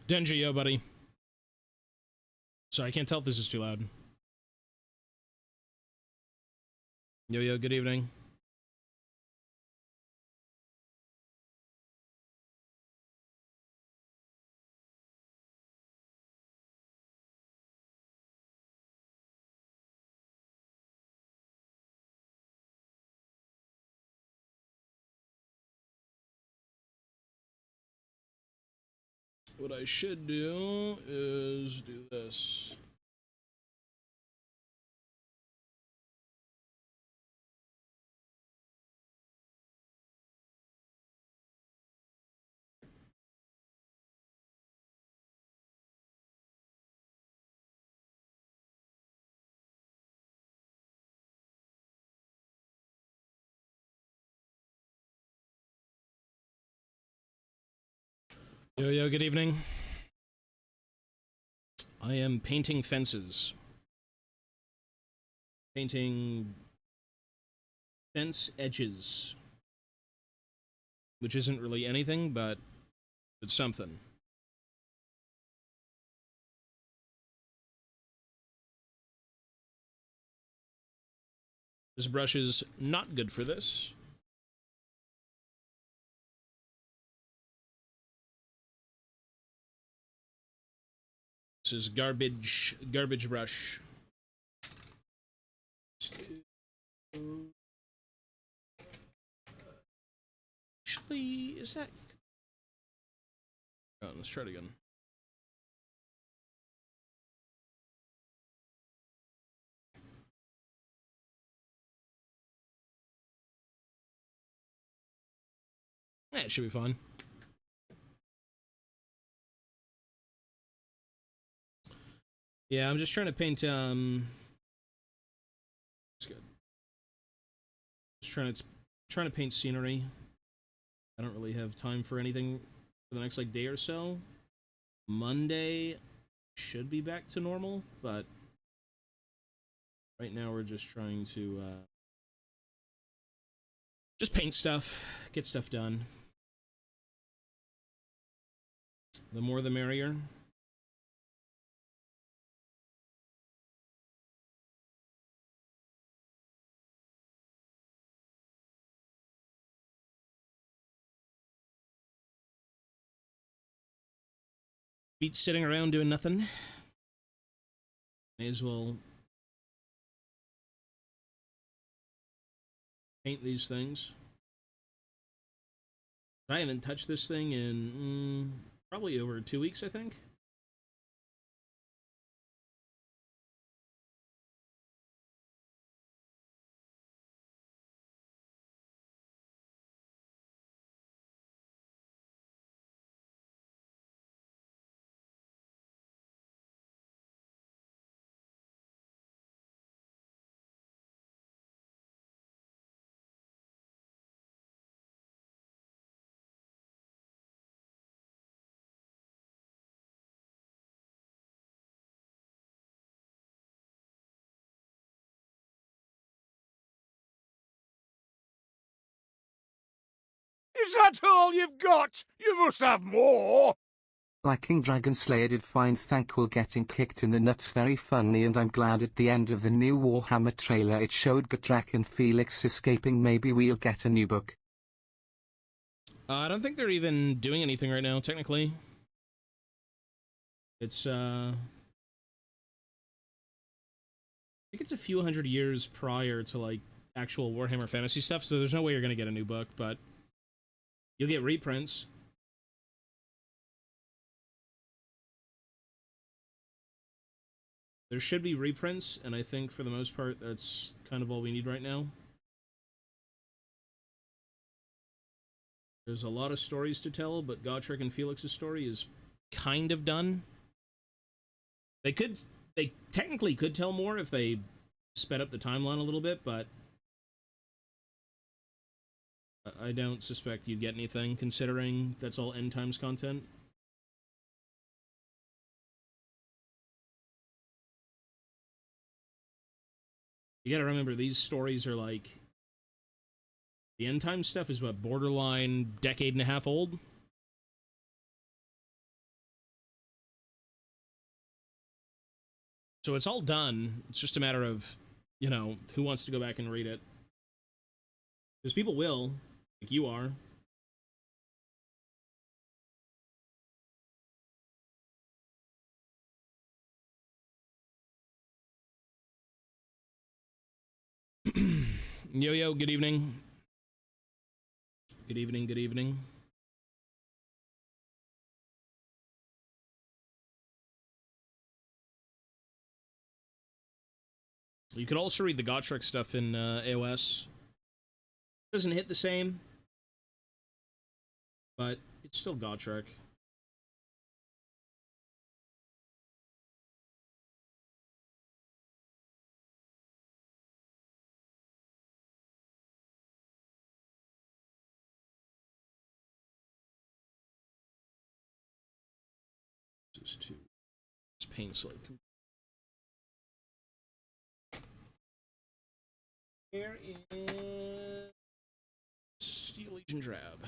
Denji, yo, buddy. Sorry, I can't tell if this is too loud. Yo, yo, good evening. What I should do is do this. Yo, yo, good evening. I am painting fences. Painting fence edges. Which isn't really anything, but it's something. This brush is not good for this. This is garbage brush. Actually, is that... Oh, let's try it again. Yeah, it should be fine. Yeah, I'm just trying to paint, it's good. Just trying to paint scenery. I don't really have time for anything for the next, like, day or so. Monday should be back to normal, but right now we're just trying to, just paint stuff, get stuff done. The more the merrier. Beats sitting around doing nothing. May as well paint these things. I haven't touched this thing in probably over 2 weeks, I think. Is that all you've got? You must have more! Liking Dragon Slayer did find Thankful getting kicked in the nuts very funny, and I'm glad at the end of the new Warhammer trailer it showed Gatrak and Felix escaping. Maybe we'll get a new book. I don't think they're even doing anything right now, technically. It's, I think it's a few hundred years prior to, like, actual Warhammer Fantasy stuff, so there's no way you're gonna get a new book, but you'll get reprints. There should be reprints, and I think for the most part that's kind of all we need right now. There's a lot of stories to tell, but Gotrek and Felix's story is kind of done. They technically could tell more if they sped up the timeline a little bit, but I don't suspect you'd get anything, considering that's all end times content. You gotta remember, these stories are like... The end time stuff is what, borderline decade and a half old? So it's all done. It's just a matter of, you know, who wants to go back and read it. Because people will, like you are. Yo, good evening. Good evening, good evening. You could also read the Gotrek stuff in AOS. Doesn't hit the same, but it's still Gotrek. Just to paint slip. Here is Steel Legion Drab.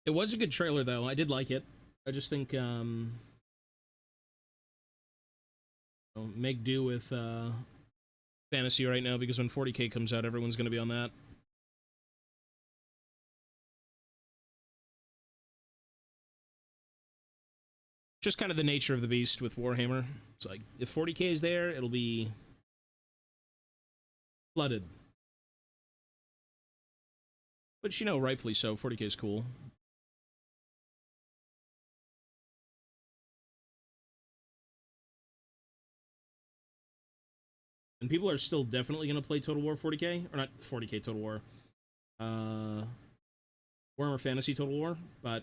It was a good trailer, though. I did like it. I just think, make do with fantasy right now, because when 40K comes out, everyone's going to be on that. Just kind of the nature of the beast with Warhammer. It's like, if 40K is there, it'll be flooded. But, you know, rightfully so. 40K is cool. And people are still definitely going to play Total War 40K. Or not 40K Total War. Warhammer Fantasy Total War. But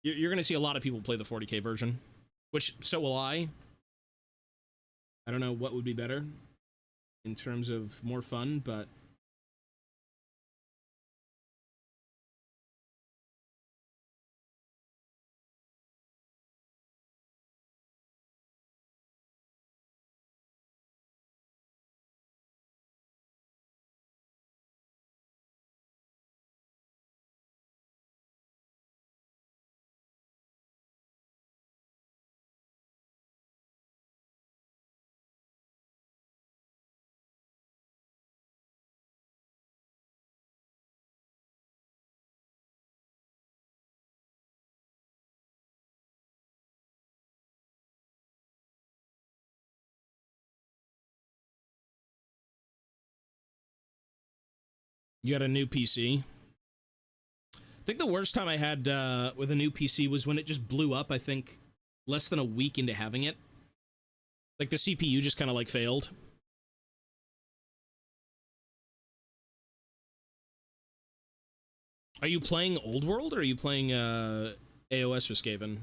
you're going to see a lot of people play the 40K version. Which, so will I. I don't know what would be better in terms of more fun, but you got a new PC. I think the worst time I had with a new PC was when it just blew up, I think, less than a week into having it. Like, the CPU just kind of, like, failed. Are you playing Old World, or are you playing AOS for Skaven?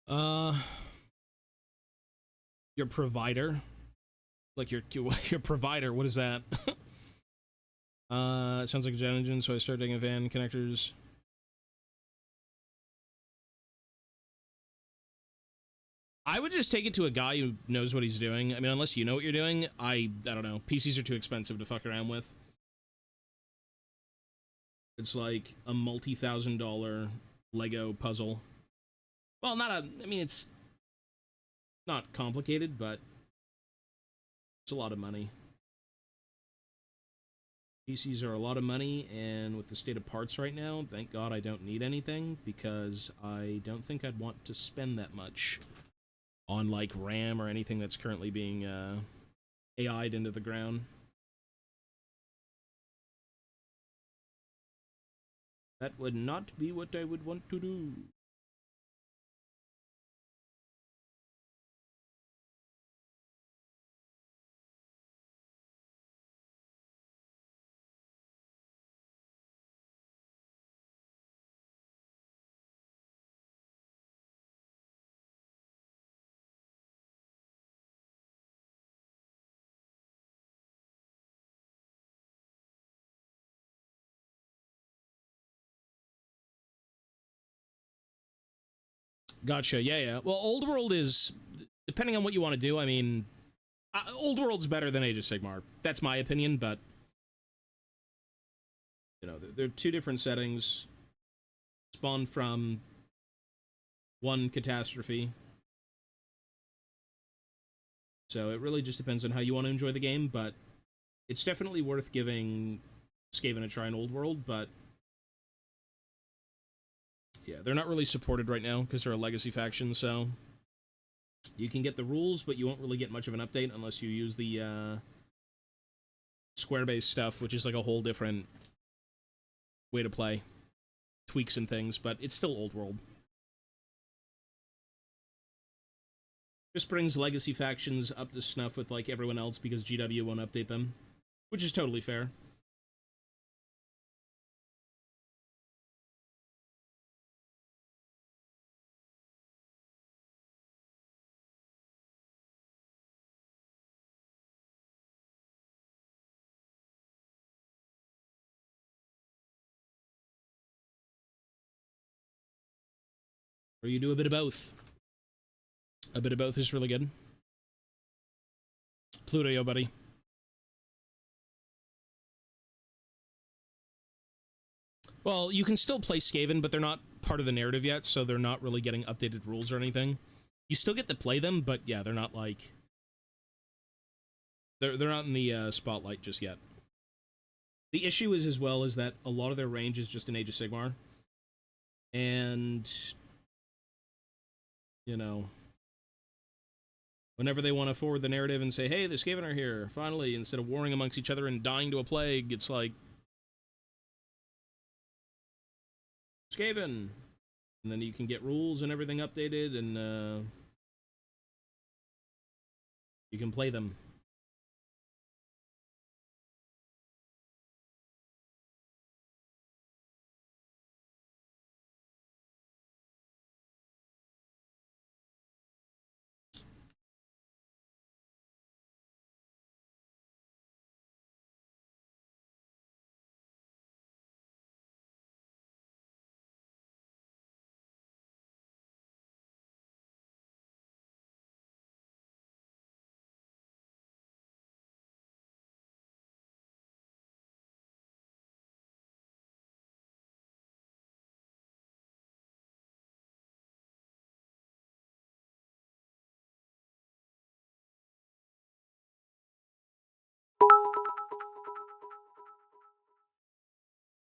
Uh, your provider? Like, your provider, what is that? It sounds like a jet engine, so I start taking fan connectors. I would just take it to a guy who knows what he's doing. I mean, unless you know what you're doing, I don't know. PCs are too expensive to fuck around with. It's like a multi-$1,000 Lego puzzle. Well, I mean, it's not complicated, but it's a lot of money. PCs are a lot of money, and with the state of parts right now, thank God I don't need anything, because I don't think I'd want to spend that much on, like, RAM or anything that's currently being AI'd into the ground. That would not be what I would want to do. Gotcha, yeah. Well, Old World is, depending on what you want to do, I mean, Old World's better than Age of Sigmar. That's my opinion, but, you know, they're two different settings, spawned from one catastrophe. So it really just depends on how you want to enjoy the game, but it's definitely worth giving Skaven a try in Old World, but yeah, they're not really supported right now because they're a legacy faction, so you can get the rules, but you won't really get much of an update unless you use the square-based stuff, which is like a whole different way to play. Tweaks and things, but it's still Old World. Just brings legacy factions up to snuff with, like, everyone else because GW won't update them, which is totally fair. Or you do a bit of both. A bit of both is really good. Pluto, yo, buddy. Well, you can still play Skaven, but they're not part of the narrative yet, so they're not really getting updated rules or anything. You still get to play them, but yeah, they're not like... They're not in the spotlight just yet. The issue is, as well, is that a lot of their range is just in Age of Sigmar. And... you know... whenever they want to forward the narrative and say, hey, the Skaven are here, finally, instead of warring amongst each other and dying to a plague, it's like... Skaven! And then you can get rules and everything updated, and you can play them.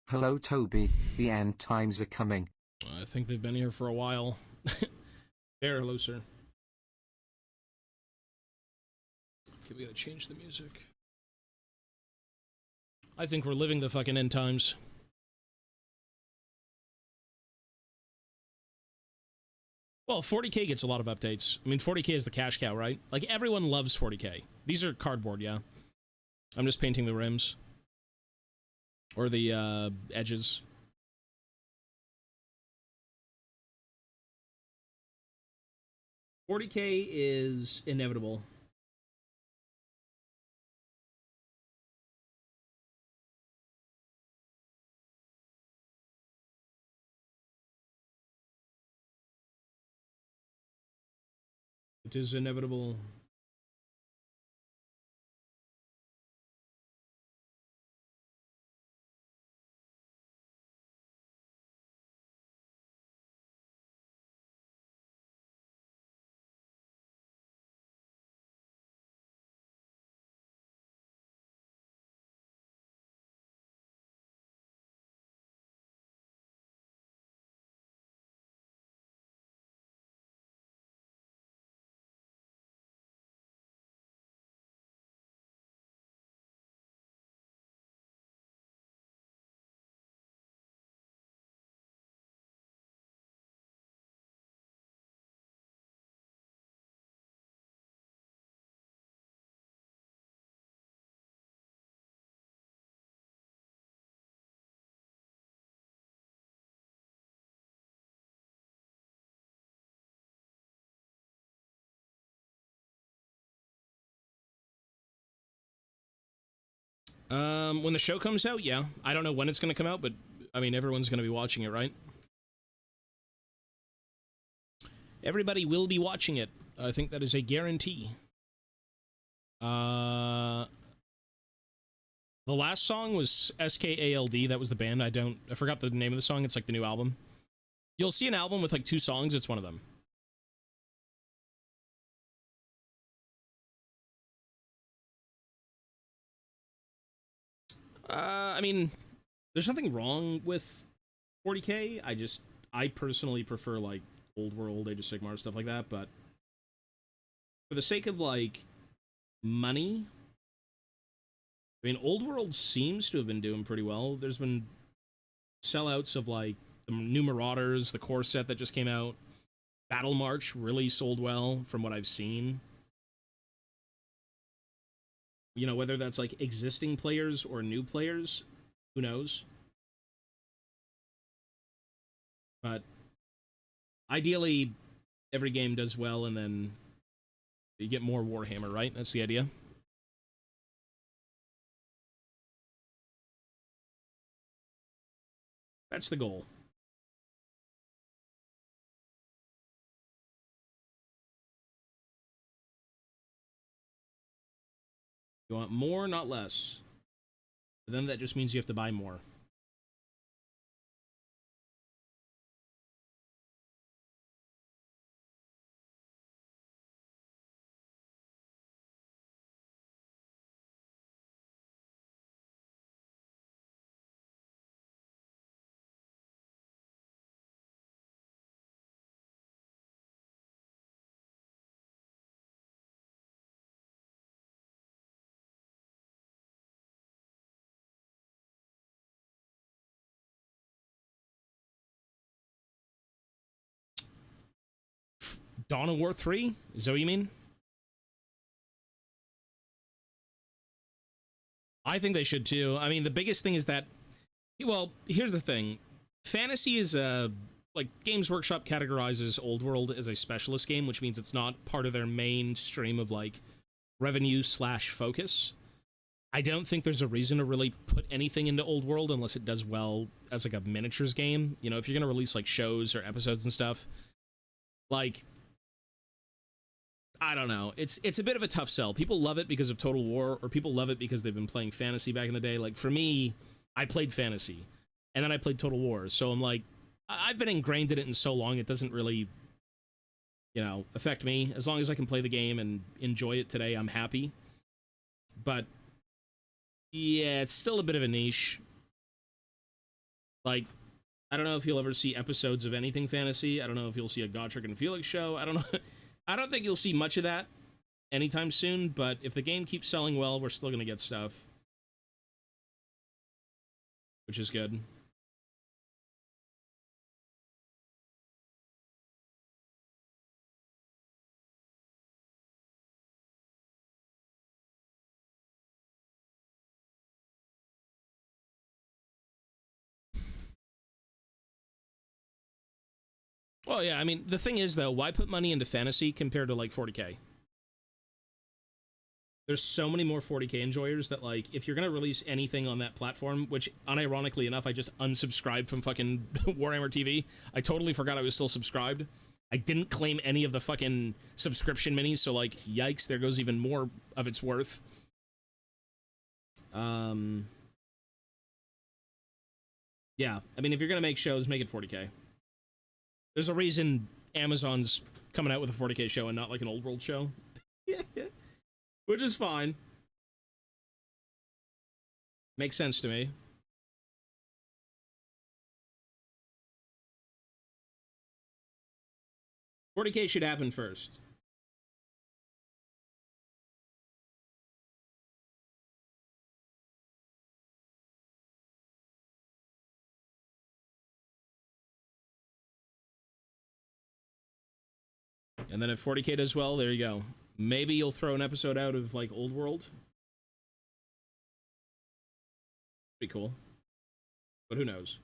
Hello Toby, the end times are coming. I think they've been here for a while. There, hello, sir. Okay, we gotta change the music. I think we're living the fucking end times. Well, 40k gets a lot of updates. I mean, 40k is the cash cow, right? Like, everyone loves 40k. These are cardboard, yeah. I'm just painting the rims. Or the, edges. $40k is inevitable. It is inevitable. When the show comes out, yeah. I don't know when it's going to come out, but I mean, everyone's going to be watching it, right? Everybody will be watching it. I think that is a guarantee. The last song was SKALD. That was the band. I forgot the name of the song. It's like the new album. You'll see an album with like 2 songs. It's one of them. I mean, there's nothing wrong with 40K. I personally prefer like Old World, Age of Sigmar, stuff like that, but for the sake of like money, I mean, Old World seems to have been doing pretty well. There's been sellouts of like the new Marauders, the core set that just came out. Battle March really sold well from what I've seen. You know, whether that's like existing players or new players, who knows? But ideally, every game does well and then you get more Warhammer, right? That's the idea. That's the goal. You want more, not less. But then that just means you have to buy more. Dawn of War 3? Is that what you mean? I think they should too. I mean, the biggest thing is that, well, here's the thing. Fantasy is like Games Workshop categorizes Old World as a specialist game, which means it's not part of their main stream of like revenue / focus. I don't think there's a reason to really put anything into Old World unless it does well as like a miniatures game. You know, if you're going to release like shows or episodes and stuff, like, I don't know. It's a bit of a tough sell. People love it because of Total War, or people love it because they've been playing fantasy back in the day. Like, for me, I played fantasy, and then I played Total War. So I'm like, I've been ingrained in it in so long, it doesn't really, you know, affect me. As long as I can play the game and enjoy it today, I'm happy. But, yeah, it's still a bit of a niche. Like, I don't know if you'll ever see episodes of anything fantasy. I don't know if you'll see a Gotrek and Felix show. I don't know. I don't think you'll see much of that anytime soon, but if the game keeps selling well, we're still going to get stuff. Which is good. Well, yeah, I mean, the thing is, though, why put money into fantasy compared to, like, 40K? There's so many more 40K enjoyers that, like, if you're going to release anything on that platform, which, unironically enough, I just unsubscribed from fucking Warhammer TV. I totally forgot I was still subscribed. I didn't claim any of the fucking subscription minis, so like, yikes, there goes even more of its worth. Yeah, I mean, if you're gonna make shows, make it 40K. There's a reason Amazon's coming out with a 40K show and not like an old world show. Which is fine. Makes sense to me. $40K should happen first. And then if 40K does well, there you go. Maybe you'll throw an episode out of, like, Old World. Pretty cool. But who knows?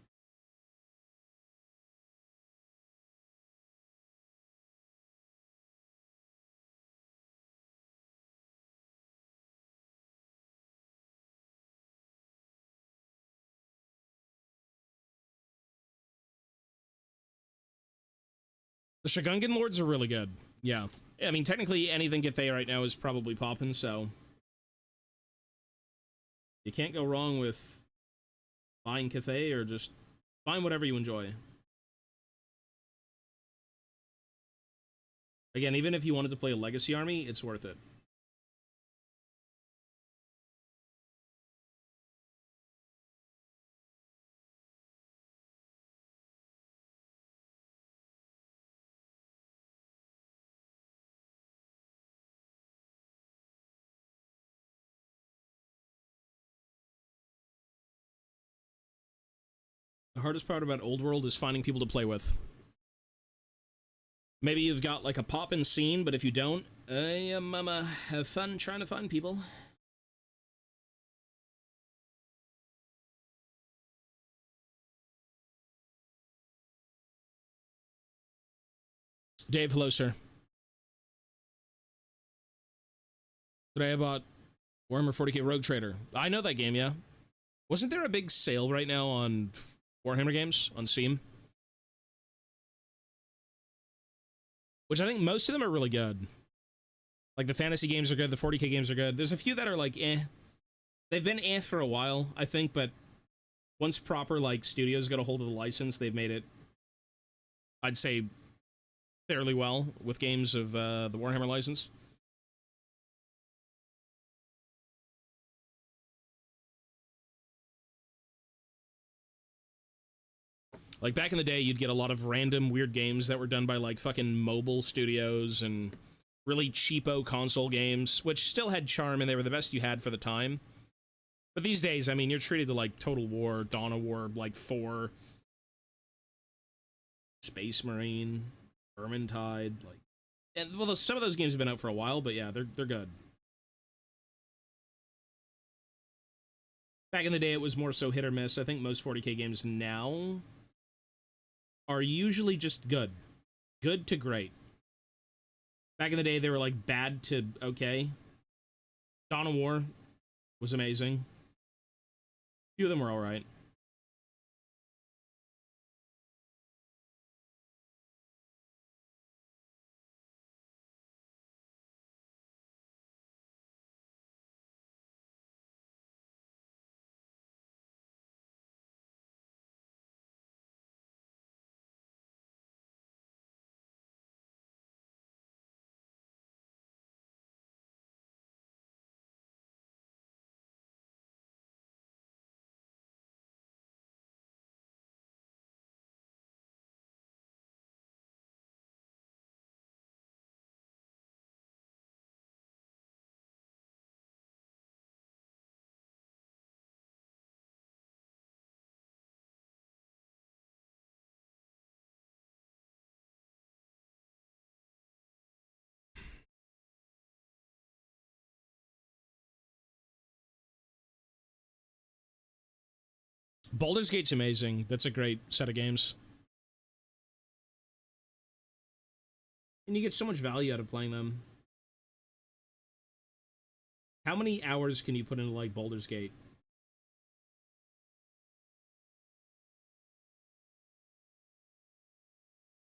The Shogungan Lords are really good. Yeah. I mean, technically, anything Cathay right now is probably popping, so... You can't go wrong with buying Cathay or just buying whatever you enjoy. Again, even if you wanted to play a Legacy Army, it's worth it. The hardest part about Old World is finding people to play with. Maybe you've got like a pop-in scene, but if you don't, have fun trying to find people. Dave, hello, sir. Today I bought Warhammer 40K Rogue Trader. I know that game, yeah. Wasn't there a big sale right now on Warhammer games on Steam? Which I think most of them are really good. Like, the fantasy games are good, the 40K games are good. There's a few that are like, eh. They've been eh for a while, I think, but once proper, like, studios got a hold of the license, they've made it, I'd say, fairly well with games of the Warhammer license. Like, back in the day, you'd get a lot of random weird games that were done by, like, fucking mobile studios and really cheapo console games, which still had charm and they were the best you had for the time. But these days, I mean, you're treated to, like, Total War, Dawn of War, like, 4, Space Marine, Vermintide, like... And, well, some of those games have been out for a while, but yeah, they're good. Back in the day, it was more so hit or miss. I think most 40K games now are usually just good. Good to great. Back in the day, they were like bad to okay. Dawn of War was amazing. A few of them were alright. Baldur's Gate's amazing. That's a great set of games. And you get so much value out of playing them. How many hours can you put into, like, Baldur's Gate?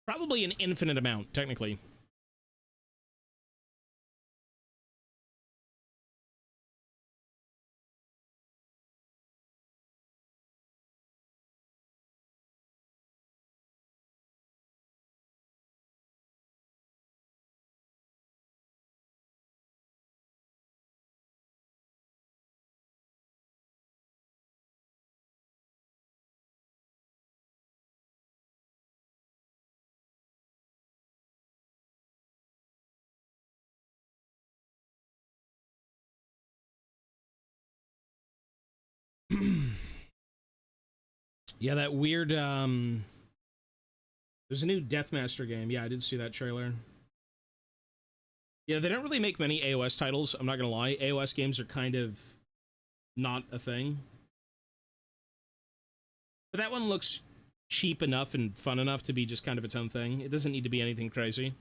Probably an infinite amount, technically. Yeah, that weird, there's a new Deathmaster game. Yeah, I did see that trailer. Yeah, they don't really make many AOS titles, I'm not gonna lie. AOS games are kind of not a thing. But that one looks cheap enough and fun enough to be just kind of its own thing. It doesn't need to be anything crazy.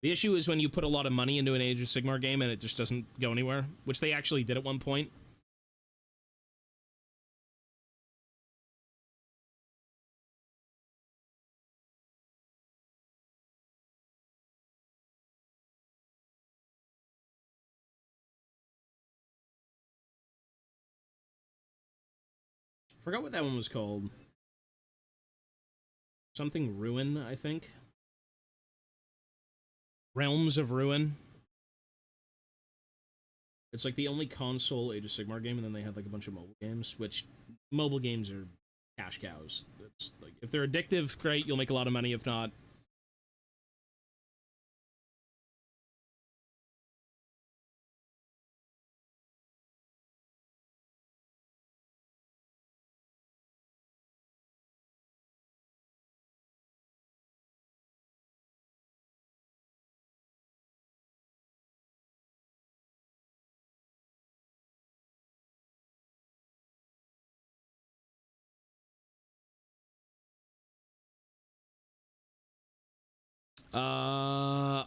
The issue is when you put a lot of money into an Age of Sigmar game and it just doesn't go anywhere, which they actually did at one point. Forgot what that one was called. Something Ruin, I think. Realms of Ruin. It's like the only console Age of Sigmar game, and then they had like a bunch of mobile games, which mobile games are cash cows. It's like if they're addictive, great, you'll make a lot of money. If not,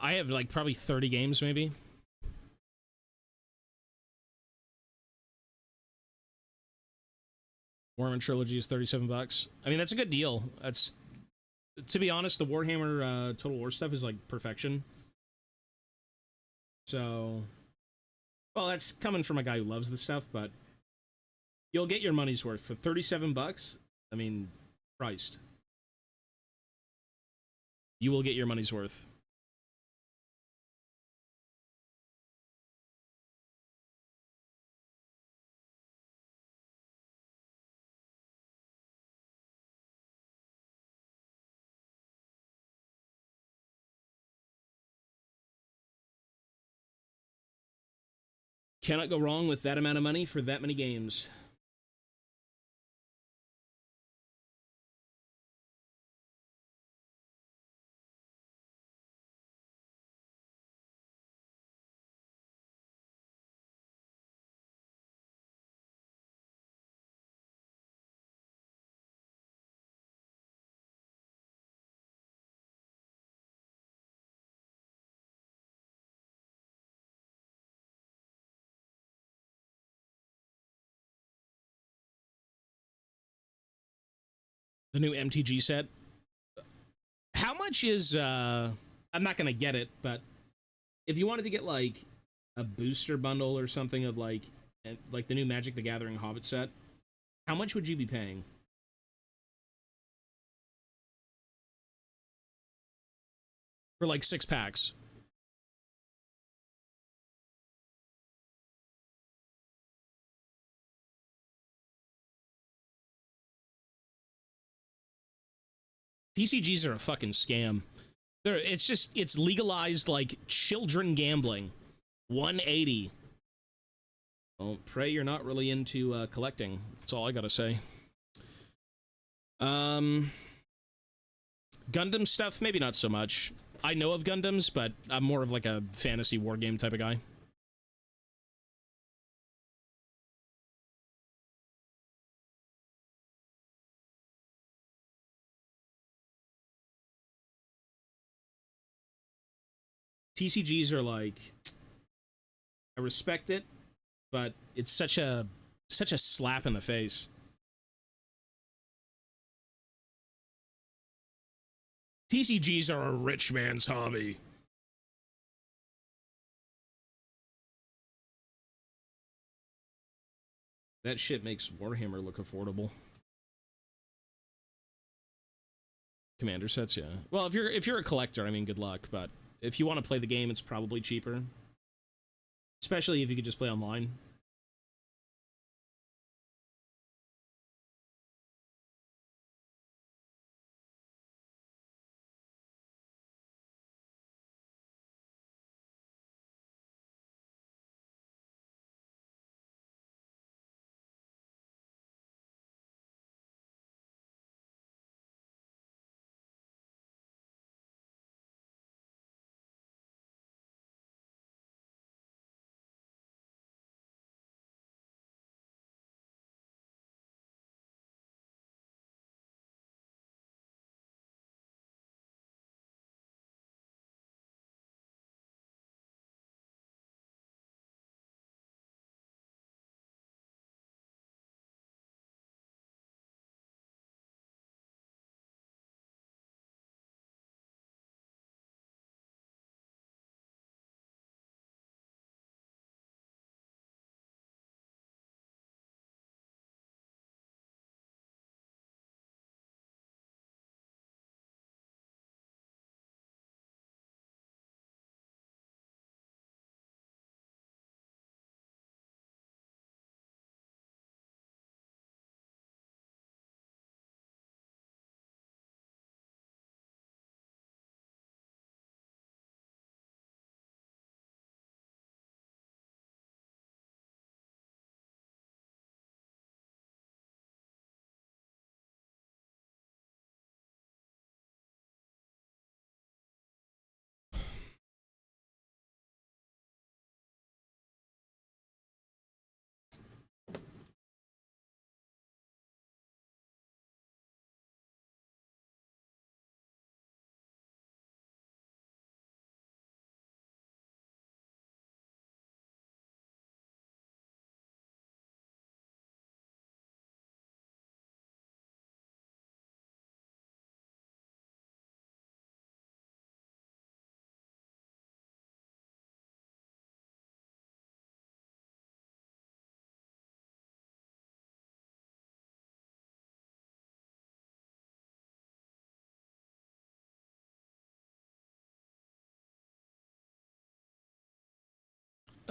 I have like probably 30 games, maybe. Warhammer Trilogy is $37. I mean, that's a good deal. That's, to be honest, the Warhammer Total War stuff is like perfection. So, well, that's coming from a guy who loves this stuff, but you'll get your money's worth for $37. I mean, Christ. You will get your money's worth. Cannot go wrong with that amount of money for that many games. The new MTG set. How much is, I'm not gonna get it, but if you wanted to get like a booster bundle or something of like the new Magic the Gathering Hobbit set, how much would you be paying? For like 6 packs. TCGs are a fucking scam. It's legalized like children gambling. 180. Well, pray you're not really into collecting. That's all I gotta say. Gundam stuff, maybe not so much. I know of Gundams, but I'm more of like a fantasy war game type of guy. TCGs are like, I respect it, but it's such a Such a slap in the face. TCGs are a rich man's hobby. That shit makes Warhammer look affordable. Commander sets, yeah. Well, if you're a collector, I mean, good luck. But if you want to play the game, it's probably cheaper. Especially if you could just play online.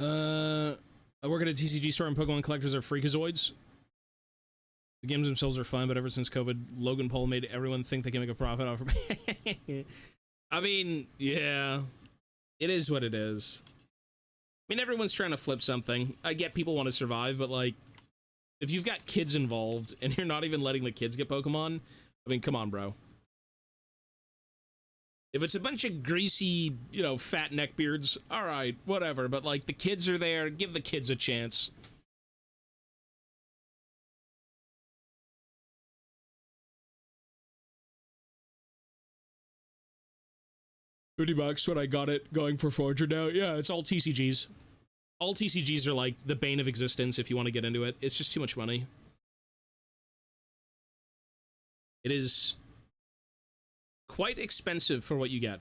I work at a TCG store and Pokemon collectors are freakazoids. The games themselves are fun, but ever since COVID, Logan Paul made everyone think they can make a profit off of I mean, yeah. It is what it is. I mean, everyone's trying to flip something. I get people want to survive, but, like, if you've got kids involved and you're not even letting the kids get Pokemon, I mean, come on, bro. If it's a bunch of greasy, you know, fat neckbeards, all right, whatever. But, like, the kids are there. Give the kids a chance. $50 when I got it going for 400 now. Yeah, it's all TCGs. All TCGs are, like, the bane of existence if you want to get into it. It's just too much money. It is quite expensive for what you get.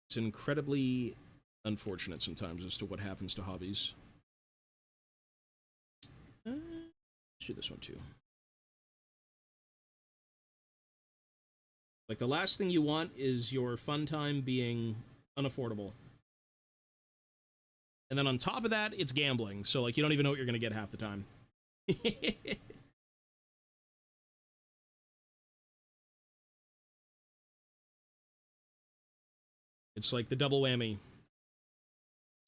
It's incredibly unfortunate sometimes as to what happens to hobbies. Let's do this one too. Like, the last thing you want is your fun time being unaffordable. And then on top of that, it's gambling. So, like, you don't even know what you're going to get half the time. It's like the double whammy.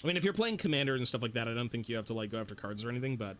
I mean, if you're playing Commander and stuff like that, I don't think you have to, like, go after cards or anything, but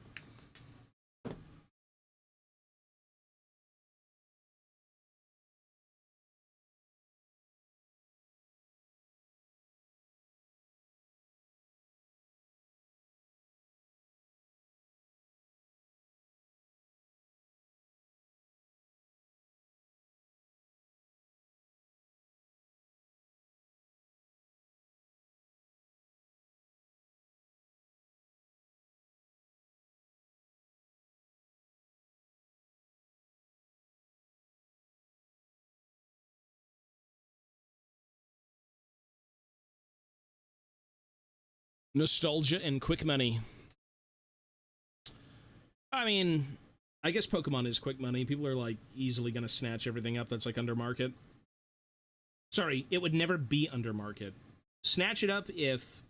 Nostalgia and quick money. I mean, I guess Pokemon is quick money. People are, like, easily gonna snatch everything up that's, like, under market. Sorry, it would never be under market. Snatch it up if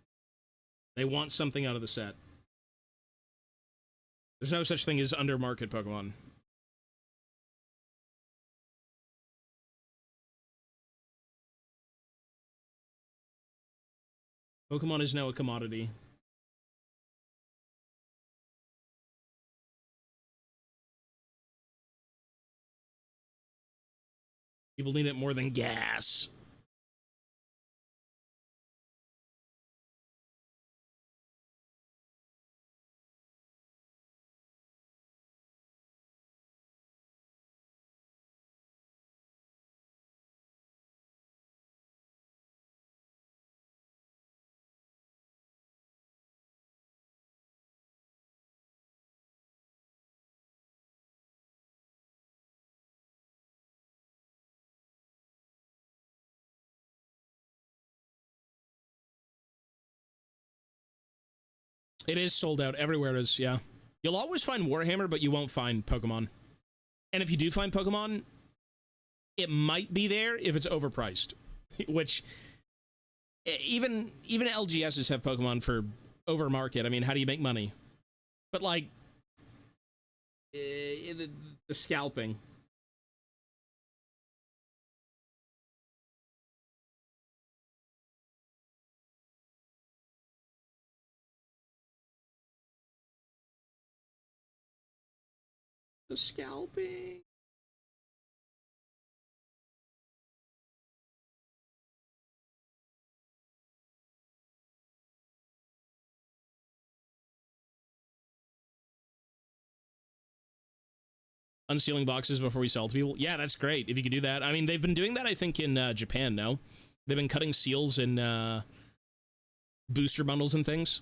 they want something out of the set. There's no such thing as under market Pokemon. Pokemon is now a commodity. People need it more than gas. It is sold out everywhere. It is, yeah. You'll always find Warhammer, but you won't find Pokemon. And if you do find Pokemon, it might be there if it's overpriced. Which, even LGSs have Pokemon for over market. I mean, how do you make money? But, like, the scalping. The scalping. Unsealing boxes before we sell to people. Yeah, that's great if you could do that. I mean, they've been doing that, I think, in Japan, no? They've been cutting seals in booster bundles and things.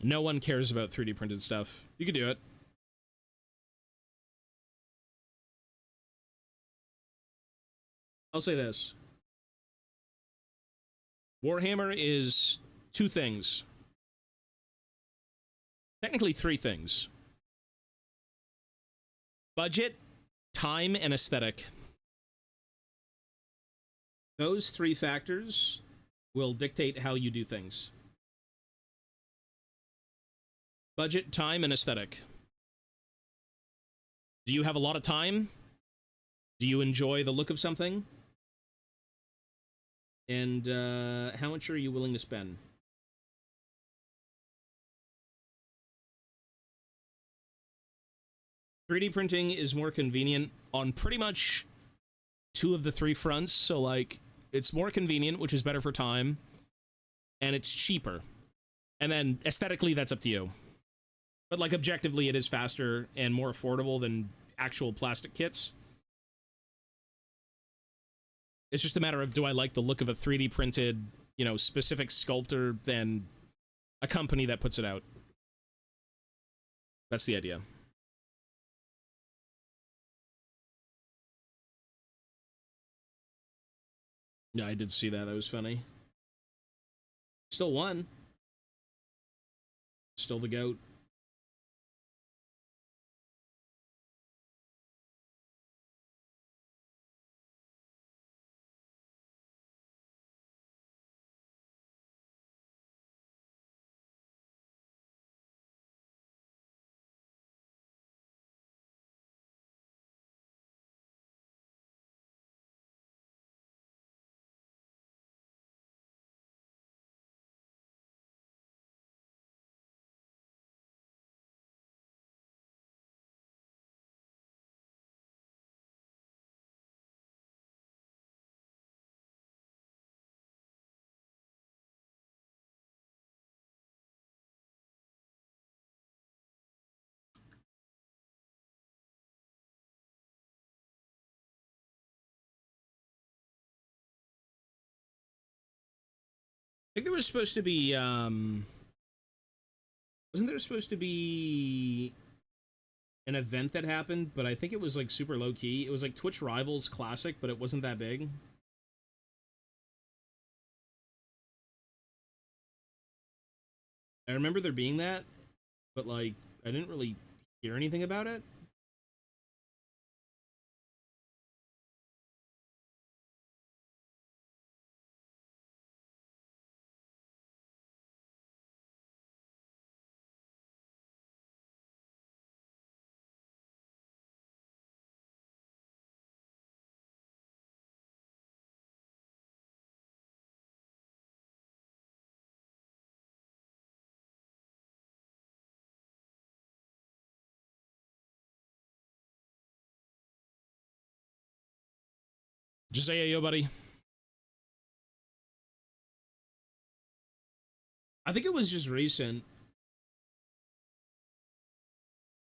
No one cares about 3D printed stuff. You could do it. I'll say this. Warhammer is two things. Technically three things. Budget, time, and aesthetic. Those three factors will dictate how you do things. Budget, time, and aesthetic. Do you have a lot of time? Do you enjoy the look of something? And how much are you willing to spend? '3D printing is more convenient on pretty much two of the three fronts. So, like, it's more convenient, which is better for time, and it's cheaper. And then aesthetically, that's up to you. But, like, objectively, it is faster and more affordable than actual plastic kits. It's just a matter of, do I like the look of a 3D printed, you know, specific sculptor than a company that puts it out? That's the idea. Yeah, I did see that. That was funny. Still won. Still the GOAT. I think there was supposed to be, wasn't there supposed to be an event that happened, but I think it was, like, super low-key. It was, like, Twitch Rivals Classic, but it wasn't that big. I remember there being that, but like I didn't really hear anything about it. Just say, hey, yo, buddy. I think it was just recent.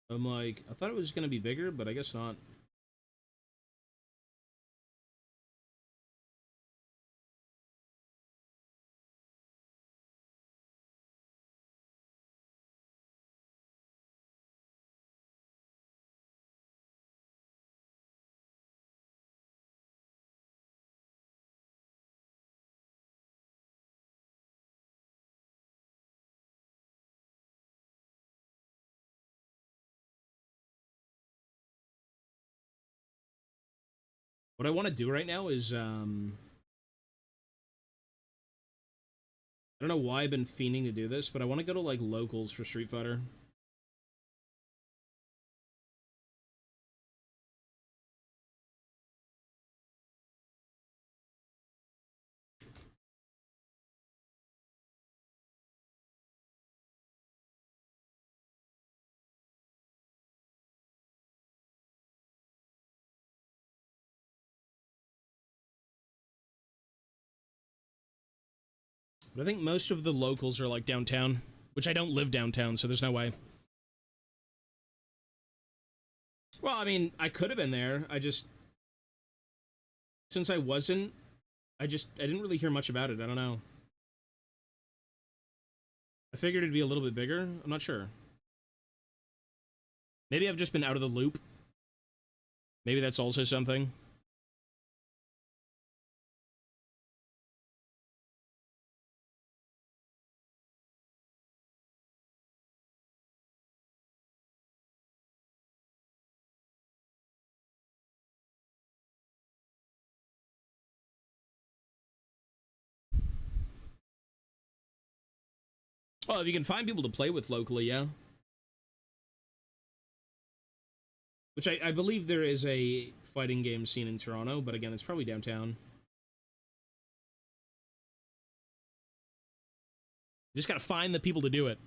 I'm like, I thought it was gonna be bigger, but I guess not. What I want to do right now is, I don't know why I've been fiending to do this, but I want to go to like locals for Street Fighter. But I think most of the locals are like downtown, which I don't live downtown, so there's no way. Well, I mean, I could have been there. I just, since I wasn't, I didn't really hear much about it. I don't know. I figured it'd be a little bit bigger. I'm not sure. Maybe I've just been out of the loop. Maybe that's also something. Well, if you can find people to play with locally, yeah. Which I believe there is a fighting game scene in Toronto, but again, it's probably downtown. You just gotta find the people to do it.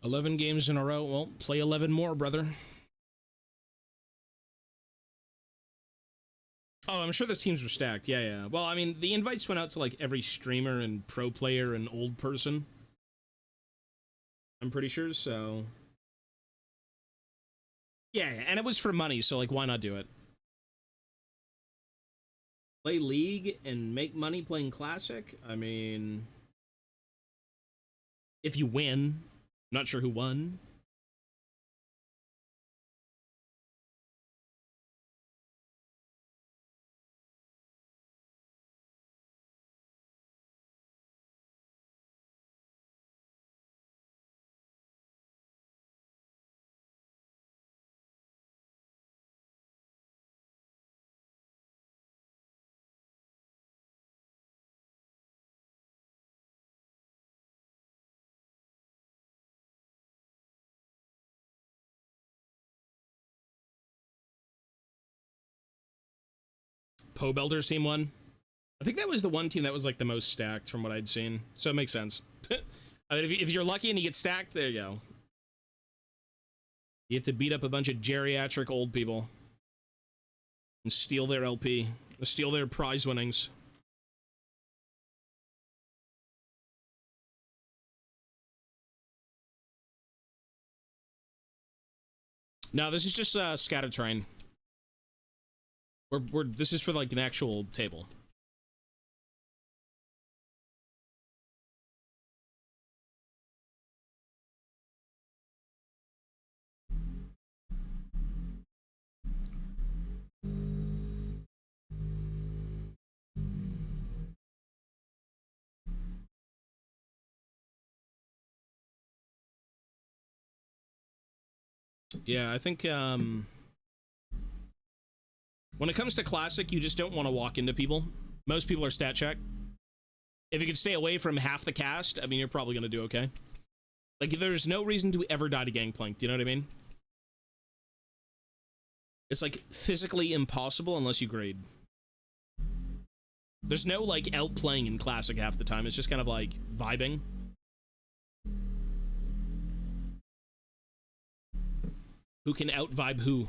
$11 games in a row. Well, play 11 more, brother. Oh, I'm sure those teams were stacked. Yeah, yeah. Well, I mean, the invites went out to like every streamer and pro player and old person. I'm pretty sure, so Yeah, and it was for money, so like, why not do it? Play League and make money playing Classic? I mean, if you win. Not sure who won. Poe Belder's team won. I think that was the one team that was like the most stacked from what I'd seen. So it makes sense. I mean, if you're lucky and you get stacked, there you go. You get to beat up a bunch of geriatric old people and steal their LP, steal their prize winnings. No, this is just scatter train. This is for like an actual table. Yeah, I think when it comes to Classic, you just don't want to walk into people. Most people are stat check. If you can stay away from half the cast, I mean, you're probably going to do okay. Like, there's no reason to ever die to Gangplank, do you know what I mean? It's, like, physically impossible unless you grade. There's no, like, outplaying in Classic half the time. It's just kind of, like, vibing. Who can out-vibe who?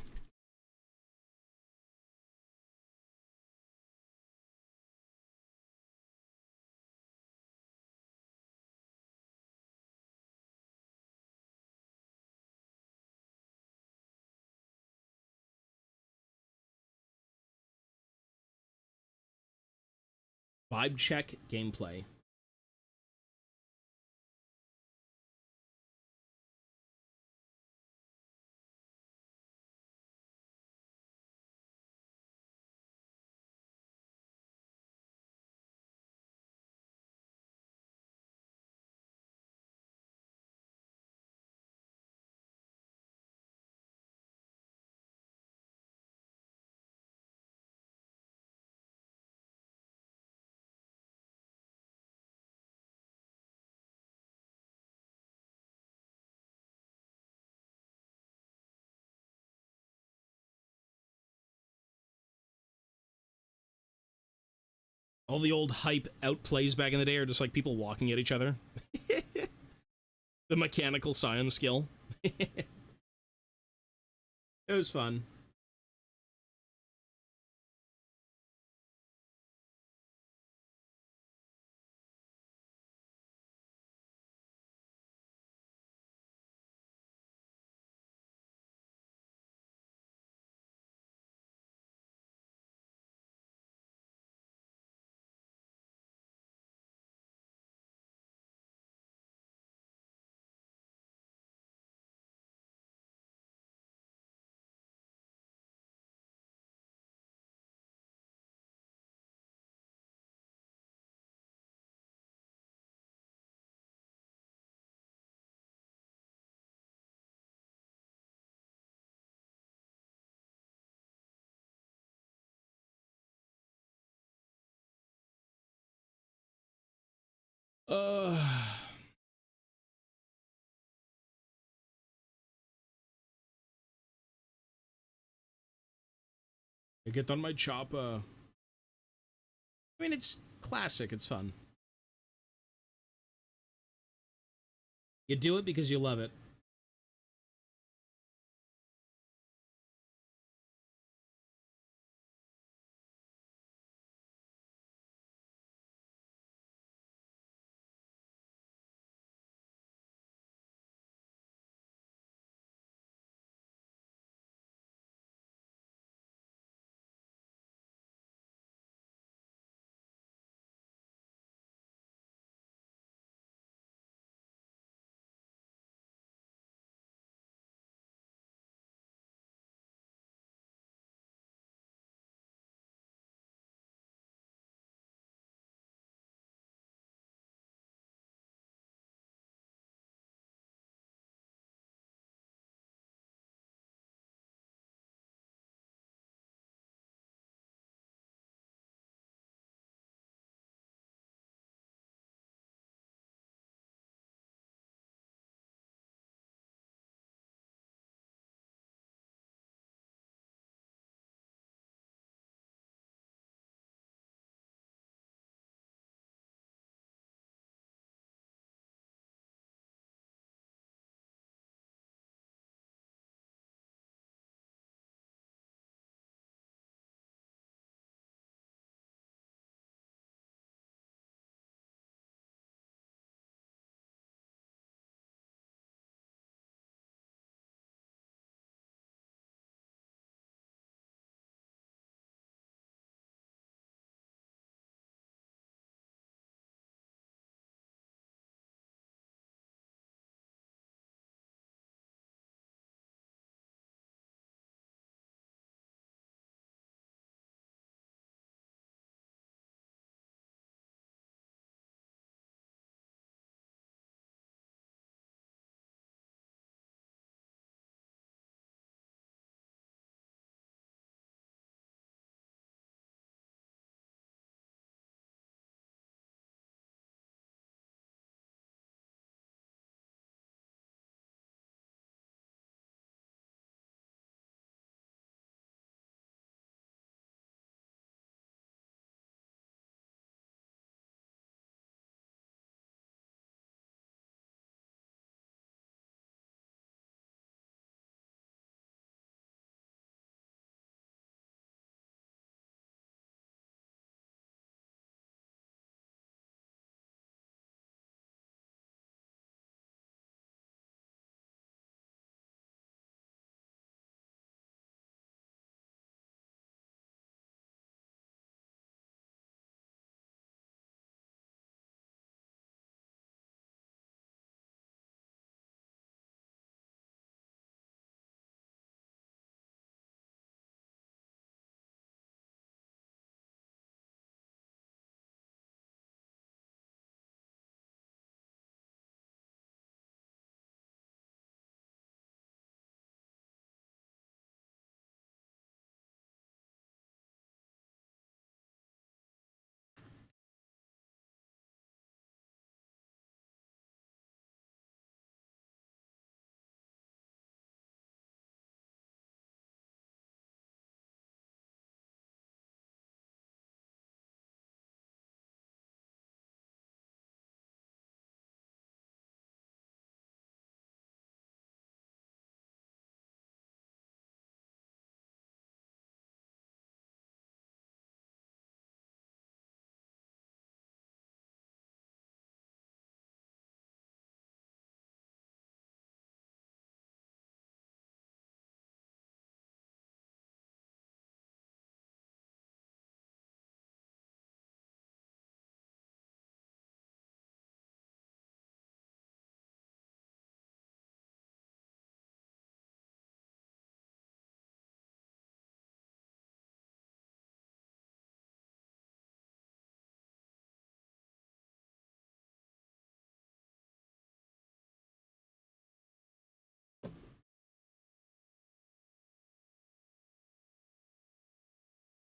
Vibe check gameplay. All the old hype outplays back in the day are just like people walking at each other. The mechanical science skill. It was fun. Uh, I get on my chopper. I mean, it's classic. It's fun. You do it because you love it.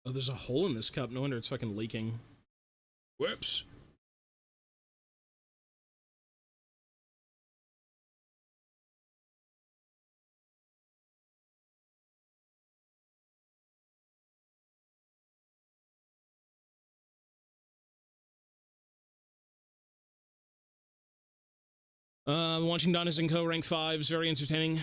Oh, there's a hole in this cup. No wonder it's fucking leaking. Whoops. Watching Donis and Co. rank 5s, very entertaining.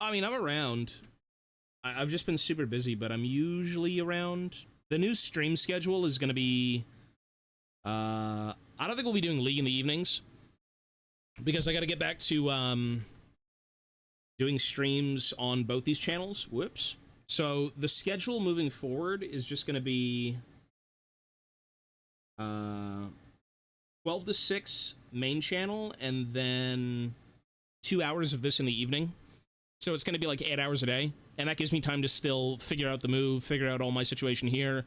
I mean, I'm around. I've just been super busy, but I'm usually around. The new stream schedule is going to be... I don't think we'll be doing League in the evenings, because I got to get back to doing streams on both these channels. Whoops. So the schedule moving forward is just going to be 12 to 6 main channel, and then 2 hours of this in the evening. So it's going to be like 8 hours a day, and that gives me time to still figure out the move, figure out all my situation here,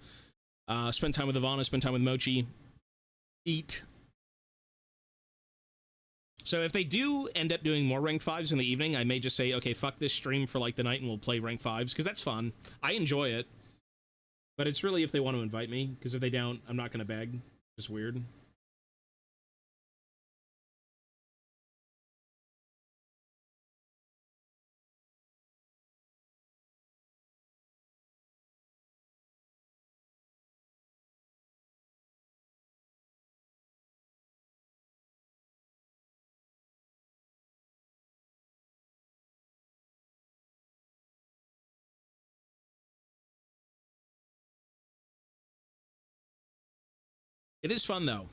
spend time with Ivana, spend time with Mochi, eat. So if they do end up doing more rank 5s in the evening, I may just say, okay, fuck this stream for like the night and we'll play rank 5s, because that's fun. I enjoy it. But it's really if they want to invite me, because if they don't, I'm not going to beg. It's weird. It is fun, though.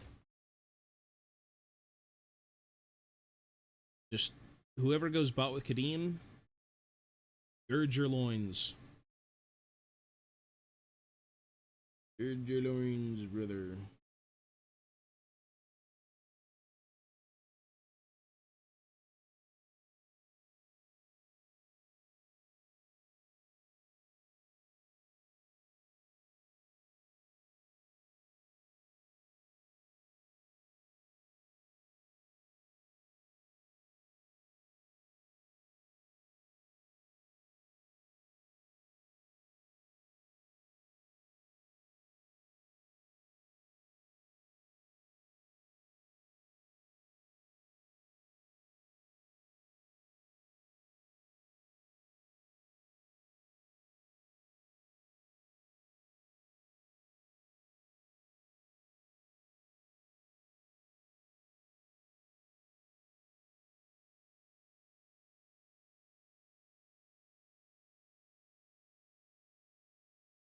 Just whoever goes bot with Kadim, gird your loins. Gird your loins, brother.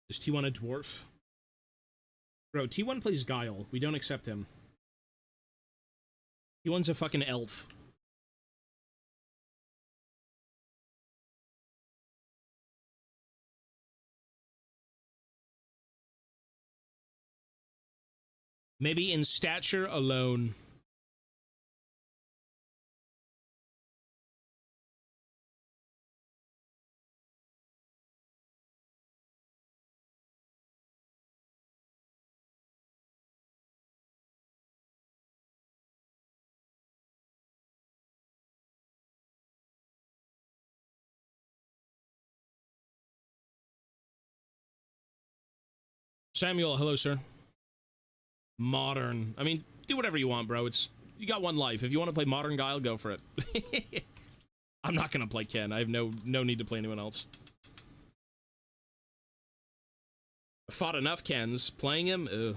Is T1 a dwarf? Bro, T1 plays Guile. We don't accept him. T1's a fucking elf. Maybe in stature alone. Samuel, hello, sir. Modern. I mean, do whatever you want, bro. You got one life. If you want to play Modern Guile, go for it. I'm not gonna play Ken. I have no need to play anyone else. I fought enough Kens. Playing him, ugh.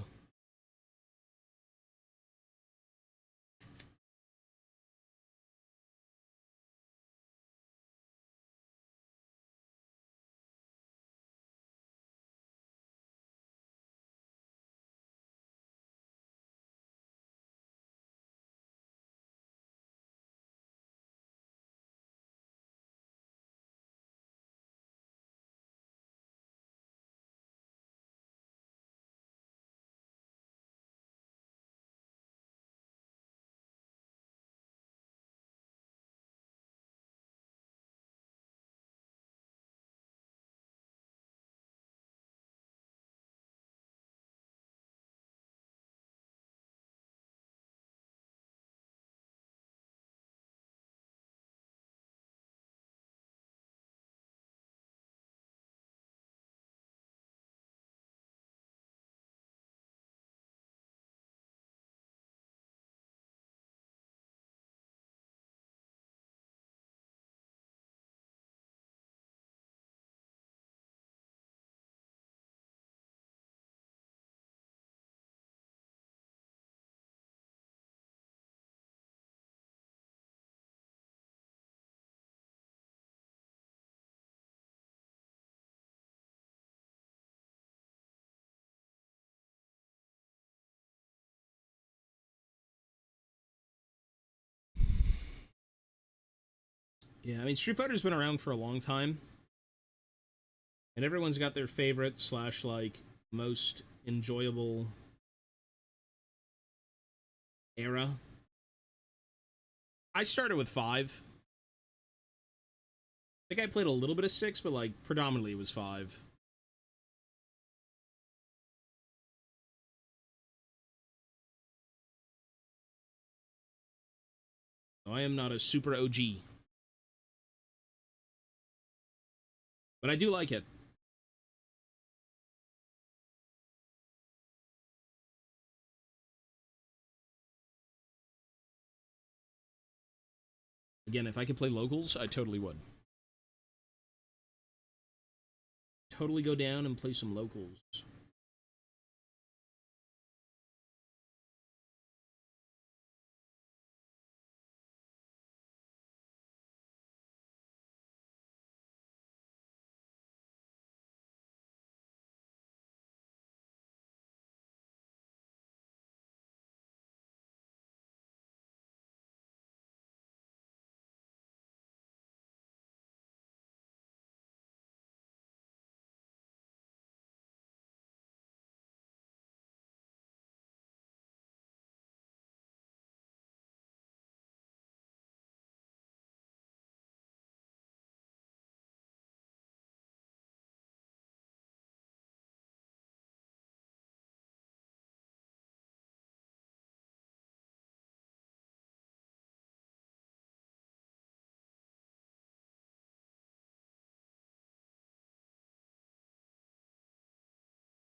Yeah, I mean, Street Fighter's been around for a long time, and everyone's got their favorite slash, like, most enjoyable era. I started with 5. I think I played a little bit of 6, but, like, predominantly it was 5. So I am not a super OG. But I do like it. Again, if I could play locals, I totally would. Totally go down and play some locals.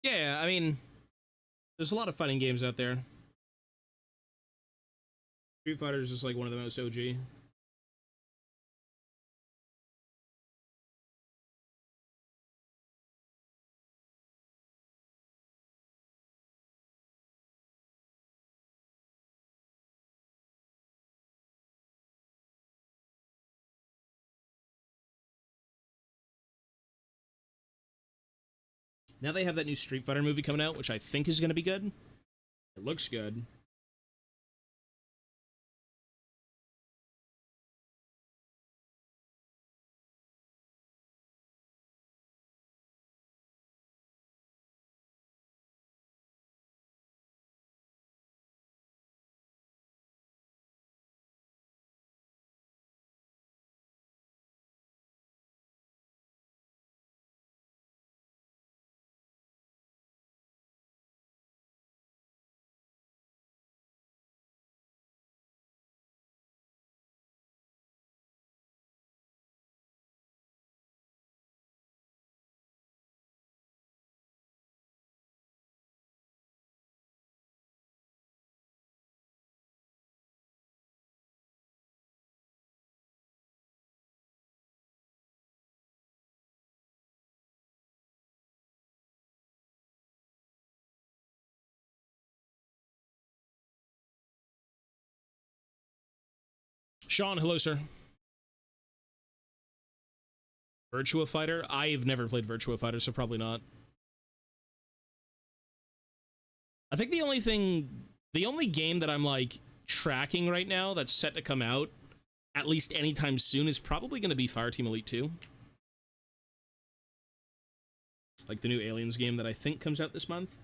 Yeah, I mean, there's a lot of fighting games out there. Street Fighter is just like one of the most OG. Now they have that new Street Fighter movie coming out, which I think is going to be good. It looks good. Sean, hello, sir. Virtua Fighter? I've never played Virtua Fighter, so probably not. I think the only game that I'm, like, tracking right now that's set to come out, at least anytime soon, is probably going to be Fireteam Elite 2. Like the new Aliens game that I think comes out this month.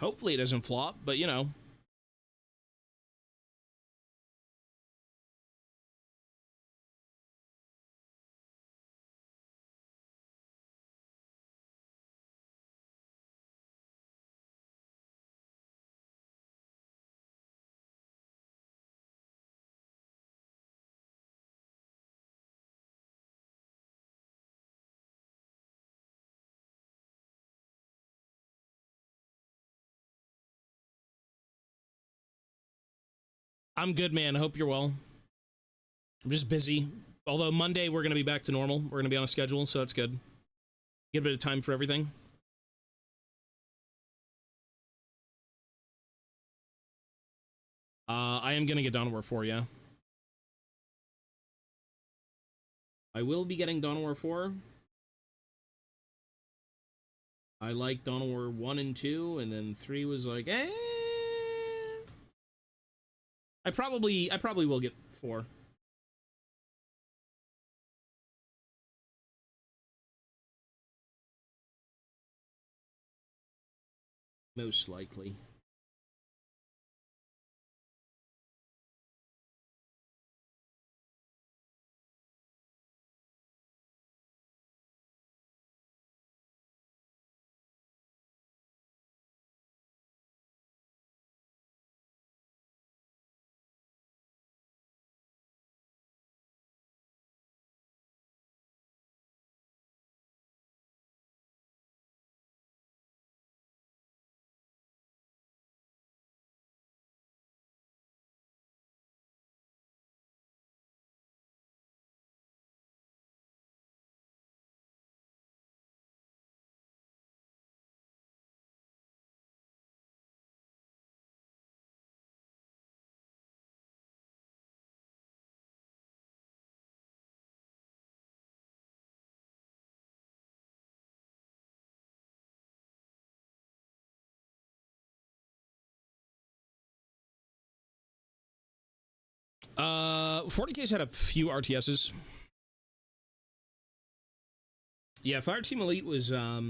Hopefully it doesn't flop, but you know. I'm good, man. I hope you're well. I'm just busy. Although Monday we're going to be back to normal. We're going to be on a schedule, so that's good. Get a bit of time for everything. I am going to get Dawn of War 4, yeah. I will be getting Dawn of War 4. I like Dawn of War 1 and 2, and then 3 was like, eh. I probably will get 4. Most likely. . 40K's had a few RTSs. Yeah, Fireteam Elite was, I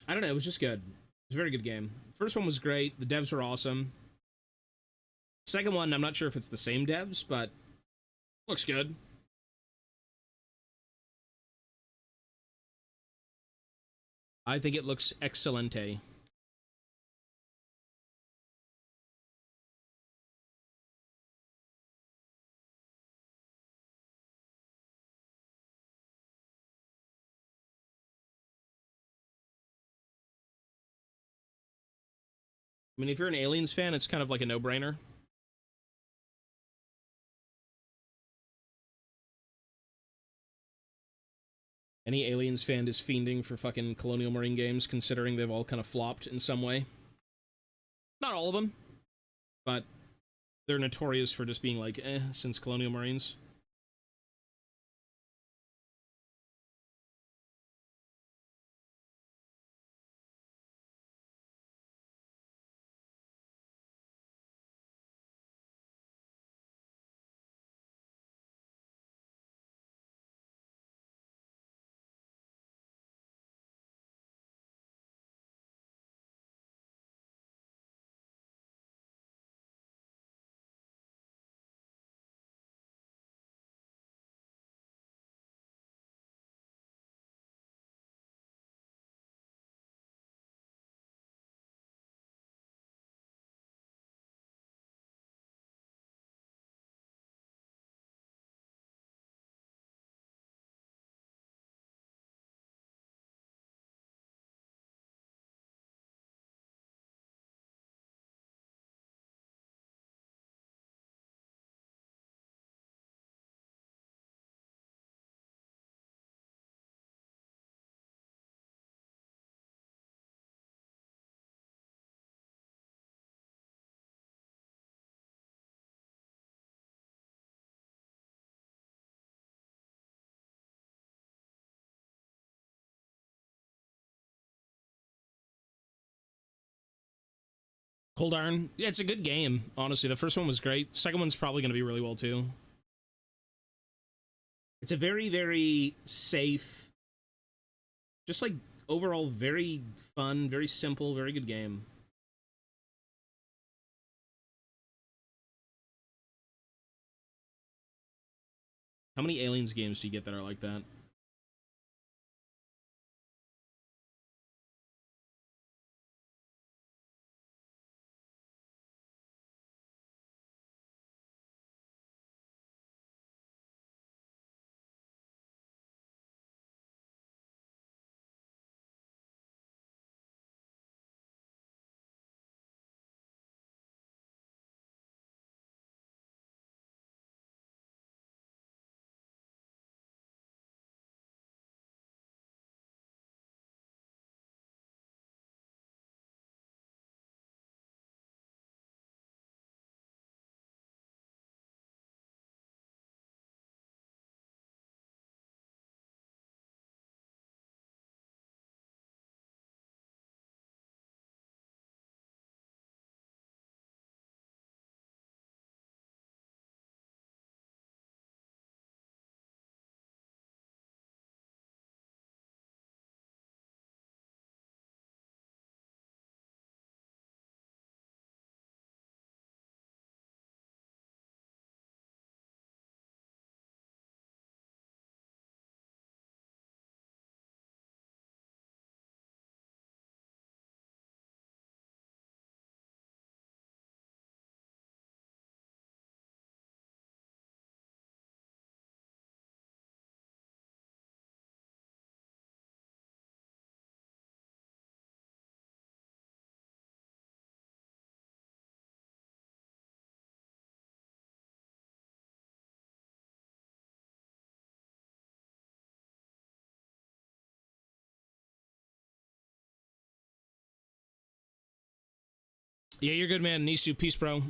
don't know, it was just good. It was a very good game. First one was great. The devs were awesome. Second one, I'm not sure if it's the same devs, but looks good. I think it looks excelente. I mean, if you're an Aliens fan, it's kind of like a no-brainer. Any Aliens fan is fiending for fucking Colonial Marine games, considering they've all kind of flopped in some way. Not all of them, but they're notorious for just being like, since Colonial Marines. Cold Iron, yeah, it's a good game, honestly. The first one was great. Second one's probably going to be really well, too. It's a very, very safe, just like overall very fun, very simple, very good game. How many Aliens games do you get that are like that? Yeah, you're good, man. Nisu, peace, bro.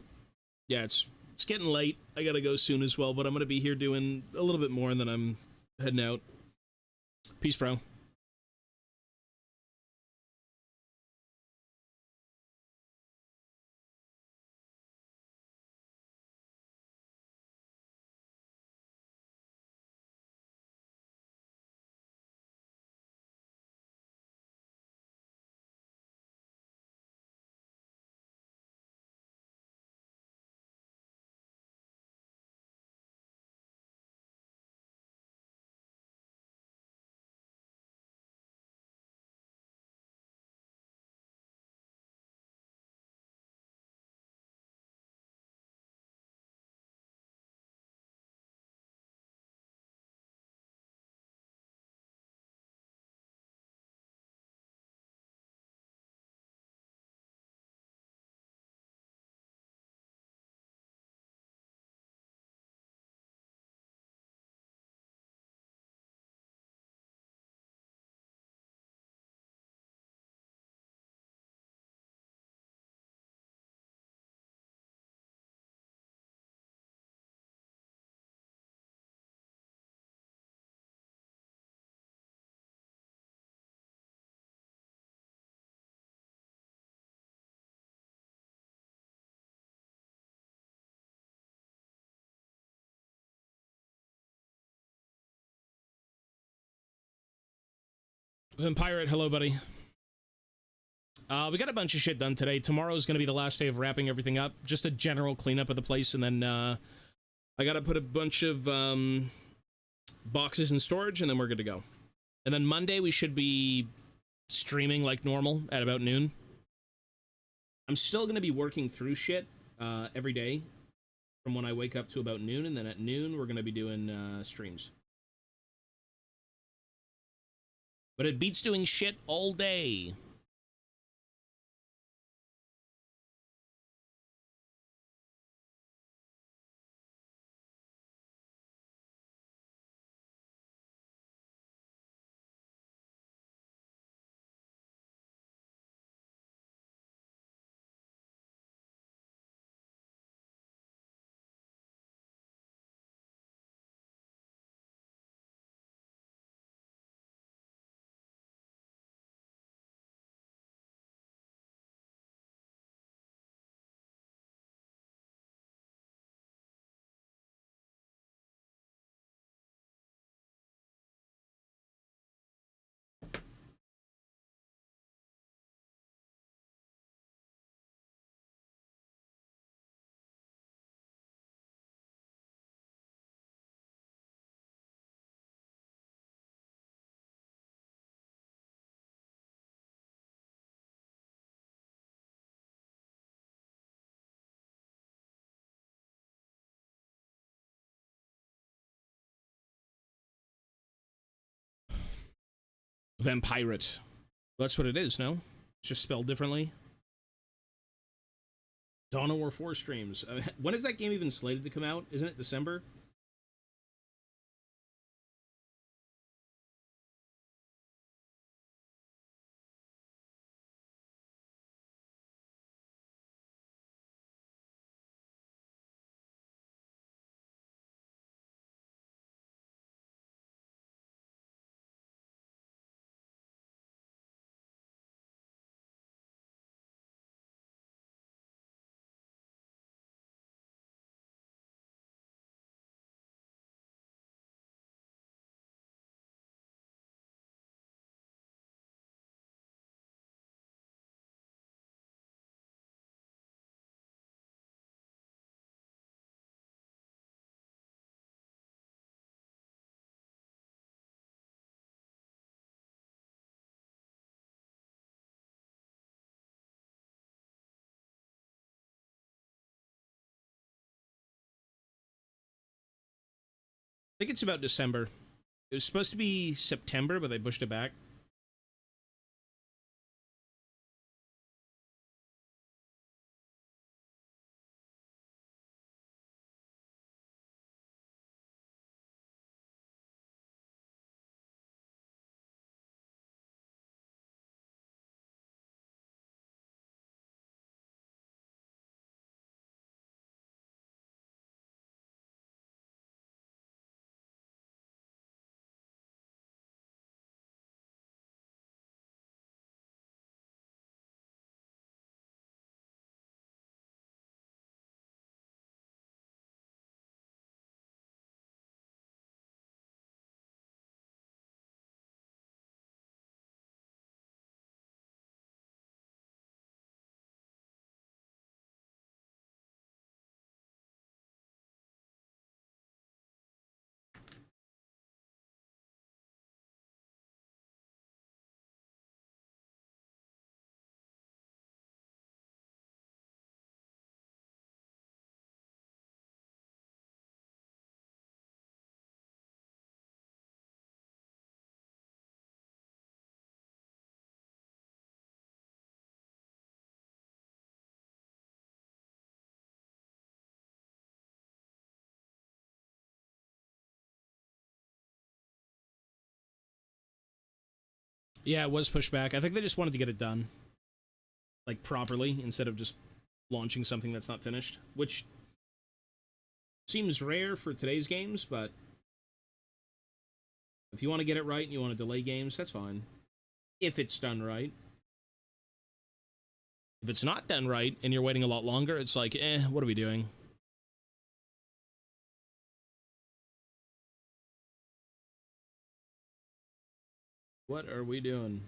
Yeah, it's getting late. I gotta go soon as well, but I'm gonna be here doing a little bit more, and then I'm heading out. Peace, bro. Then Pirate, hello, buddy. We got a bunch of shit done today. Tomorrow's gonna be the last day of wrapping everything up. Just a general cleanup of the place, and then I gotta put a bunch of boxes in storage, and then we're good to go. And then Monday we should be streaming like normal at about noon. I'm still gonna be working through shit every day from when I wake up to about noon, and then at noon we're gonna be doing streams. But it beats doing shit all day. Vampirate. That's what it is, no? It's just spelled differently. Dawn of War 4 streams. When is that game even slated to come out? Isn't it December? I think it's about December. It was supposed to be September, but they pushed it back. Yeah, it was pushed back. I think they just wanted to get it done, like, properly, instead of just launching something that's not finished, which seems rare for today's games, but if you want to get it right and you want to delay games, that's fine. If it's done right. If it's not done right and you're waiting a lot longer, it's like, what are we doing? What are we doing?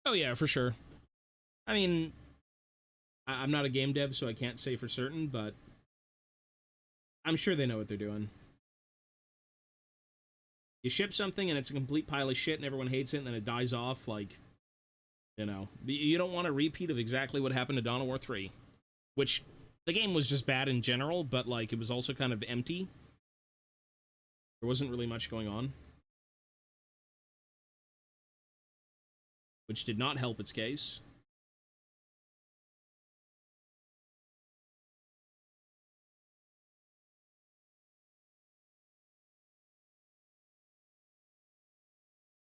Oh yeah, for sure. I mean, I'm not a game dev, so I can't say for certain, but I'm sure they know what they're doing. You ship something and it's a complete pile of shit and everyone hates it and then it dies off, like, you know. You don't want a repeat of exactly what happened to Dawn of War 3, which the game was just bad in general, but, like, it was also kind of empty. There wasn't really much going on, which did not help its case.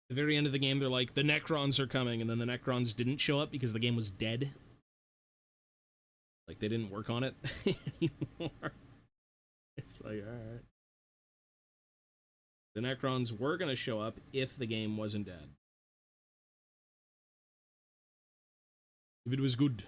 The very end of the game, they're like, the Necrons are coming, and then the Necrons didn't show up because the game was dead. Like, they didn't work on it anymore. It's like, alright. The Necrons were going to show up if the game wasn't dead. If it was good.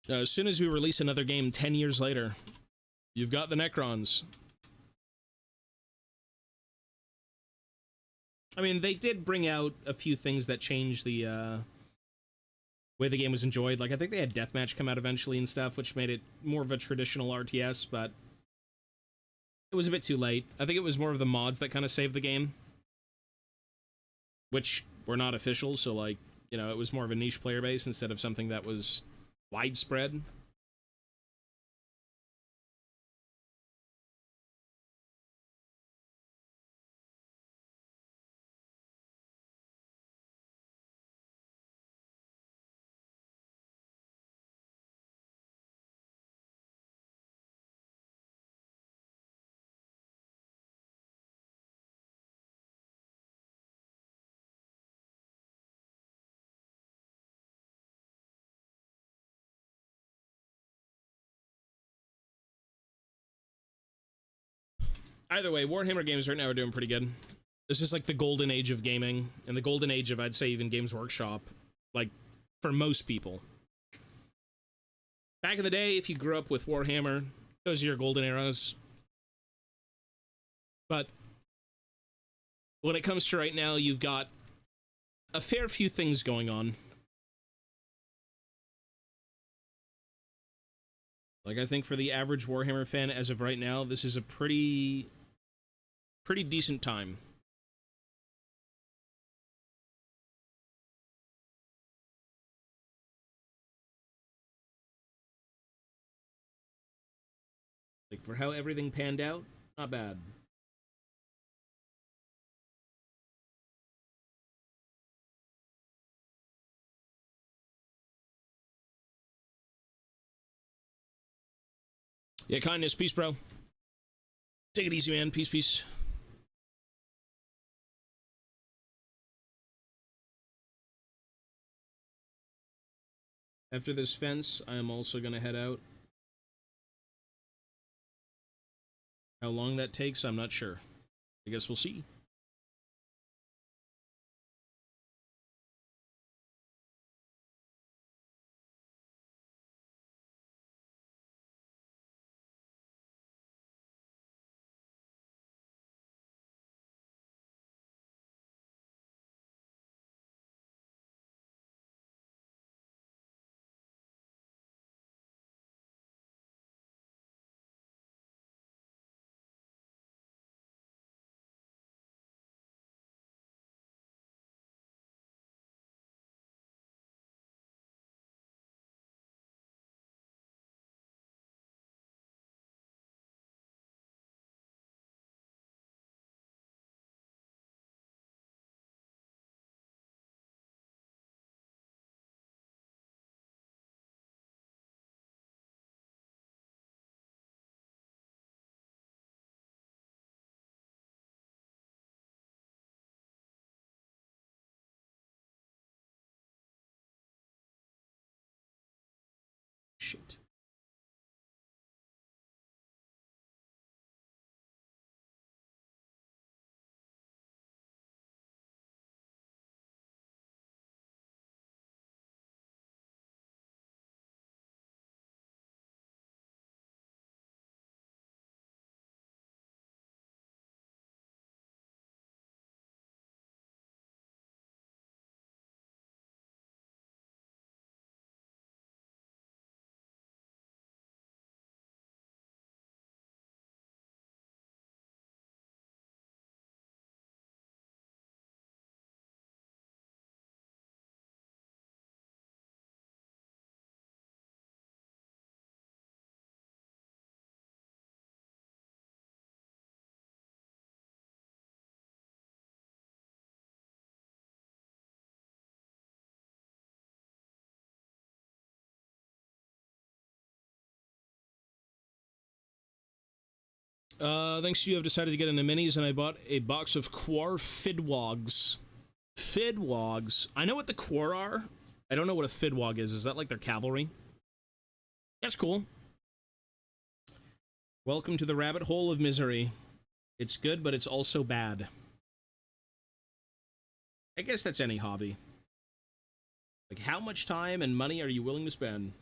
As soon as we release another game 10 years later, you've got the Necrons. I mean, they did bring out a few things that changed the way the game was enjoyed. Like, I think they had Deathmatch come out eventually and stuff, which made it more of a traditional RTS, but it was a bit too late. I think it was more of the mods that kind of saved the game, which were not official, so, like, you know, it was more of a niche player base instead of something that was widespread. Either way, Warhammer games right now are doing pretty good. This is like the golden age of gaming, and the golden age of, I'd say, even Games Workshop, like, for most people. Back in the day, if you grew up with Warhammer, those are your golden eras. But when it comes to right now, you've got a fair few things going on. Like, I think for the average Warhammer fan, as of right now, this is a pretty decent time. Like, for how everything panned out, not bad. Yeah, kindness. Peace, bro. Take it easy, man. Peace, peace. After this fence, I am also going to head out. How long that takes, I'm not sure. I guess we'll see. Shit. Thanks to you, I've decided to get into minis, and I bought a box of Quar Fidwogs. Fidwogs. I know what the Quar are. I don't know what a Fidwog is. Is that like their cavalry? That's cool. Welcome to the rabbit hole of misery. It's good, but it's also bad. I guess that's any hobby. Like, how much time and money are you willing to spend?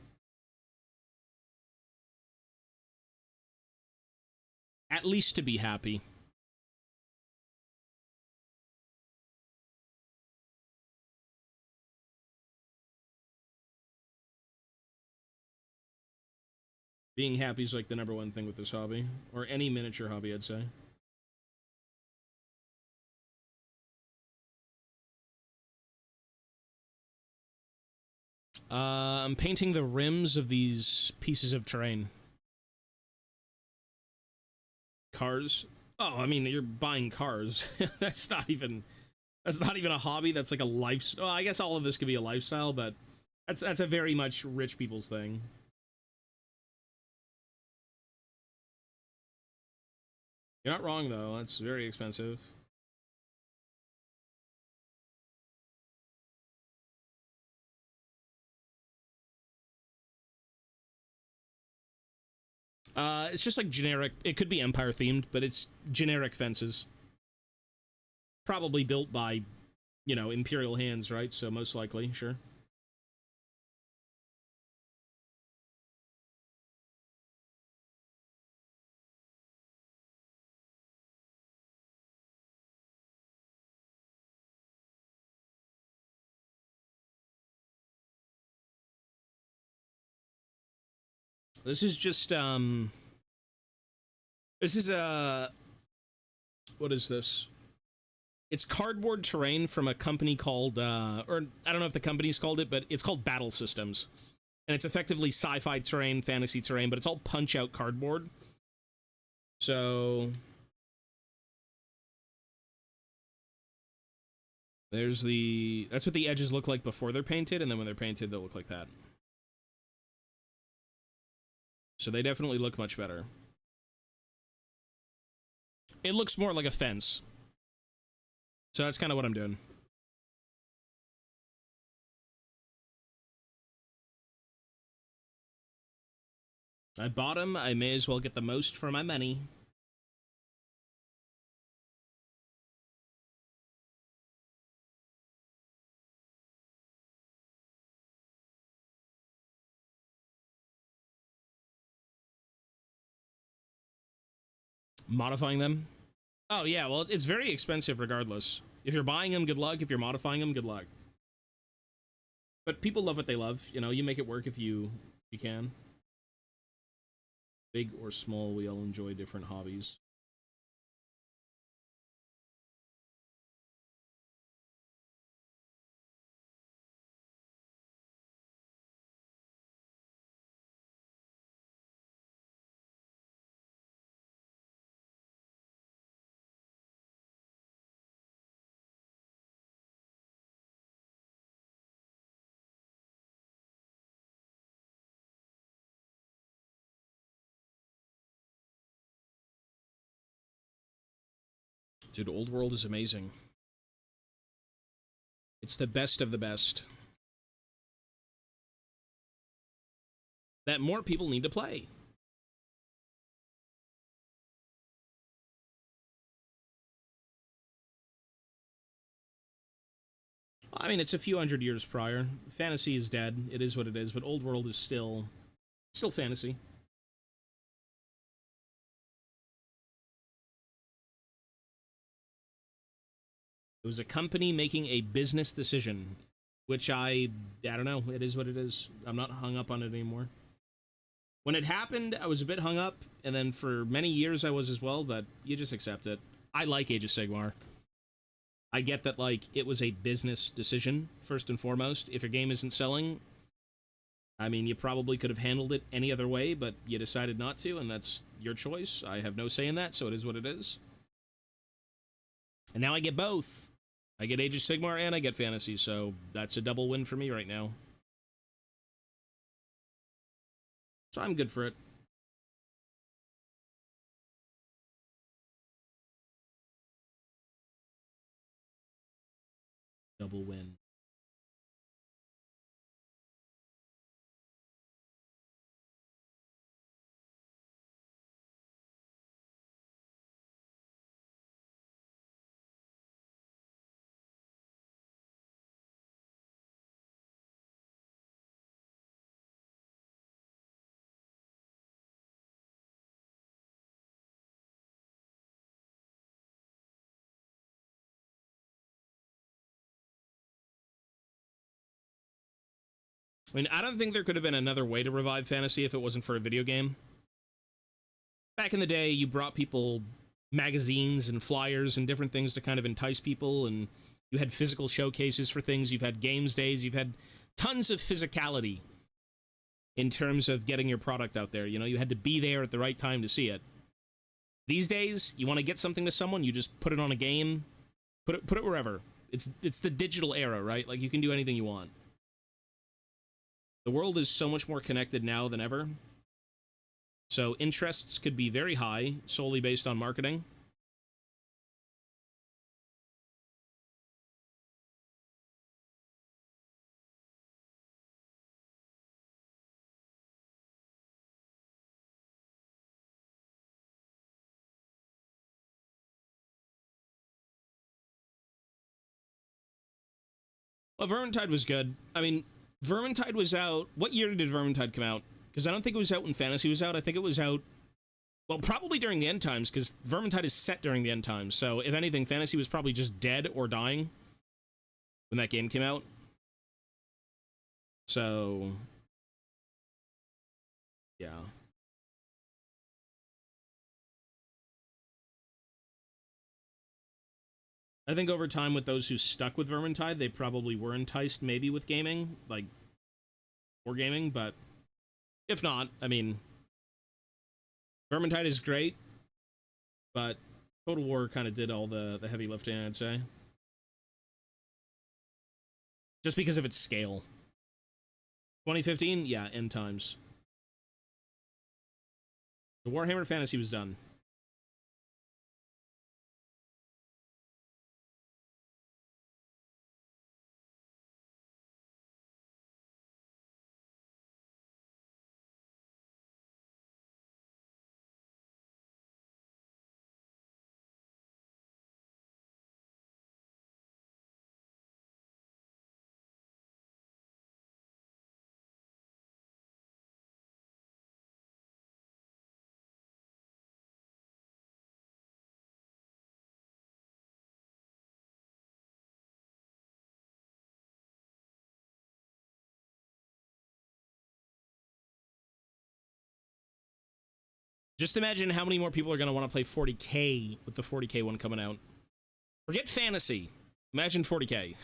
At least to be happy. Being happy is like the #1 thing with this hobby. Or any miniature hobby, I'd say. I'm painting the rims of these pieces of terrain. Cars? Oh, I mean, you're buying cars. That's not even a hobby. That's like a lifestyle. Well, I guess all of this could be a lifestyle, but that's a very much rich people's thing. You're not wrong, though. That's very expensive. It's just like generic. It could be Empire themed, but it's generic fences. Probably built by, you know, Imperial hands, right? So most likely, sure. This is just this is what is this? It's cardboard terrain from a company called or I don't know if the company's called it, but it's called Battle Systems. And it's effectively sci-fi terrain, fantasy terrain, but it's all punch-out cardboard. So there's that's what the edges look like before they're painted, and then when they're painted, they'll look like that. So they definitely look much better. It looks more like a fence. So that's kind of what I'm doing. I bought them. I may as well get the most for my money. Modifying them? Oh, yeah, well, it's very expensive regardless. If you're buying them, good luck. If you're modifying them, good luck. But people love what they love. You know, you make it work if you can. Big or small, we all enjoy different hobbies. Dude, Old World is amazing. It's the best of the best. That more people need to play. I mean, it's a few hundred years prior. Fantasy is dead. It is what it is, but Old World is still fantasy. It was a company making a business decision, which I don't know. It is what it is. I'm not hung up on it anymore. When it happened, I was a bit hung up, and then for many years I was as well, but you just accept it. I like Age of Sigmar. I get that, like, it was a business decision, first and foremost. If your game isn't selling, I mean, you probably could have handled it any other way, but you decided not to, and that's your choice. I have no say in that, so it is what it is. And now I get both. I get Age of Sigmar and I get Fantasy, so that's a double win for me right now. So I'm good for it. Double win. I mean, I don't think there could have been another way to revive Fantasy if it wasn't for a video game. Back in the day, you brought people magazines and flyers and different things to kind of entice people, and you had physical showcases for things, you've had games days, you've had tons of physicality in terms of getting your product out there. You know, you had to be there at the right time to see it. These days, you want to get something to someone, you just put it on a game, put it wherever. It's the digital era, right? Like, you can do anything you want. The world is so much more connected now than ever. So interests could be very high, solely based on marketing. Well, Vermintide was good. I mean, Vermintide was out. What year did Vermintide come out? Because I don't think it was out when Fantasy was out. I think it was out, well, probably during the end times, because Vermintide is set during the end times. So, if anything, Fantasy was probably just dead or dying when that game came out. So, yeah. I think over time with those who stuck with Vermintide, they probably were enticed maybe with gaming, like, wargaming, but if not, I mean, Vermintide is great, but Total War kind of did all the heavy lifting, I'd say. Just because of its scale. 2015, yeah, end times. The Warhammer Fantasy was done. Just imagine how many more people are going to want to play 40K with the 40K one coming out. Forget fantasy. Imagine 40K.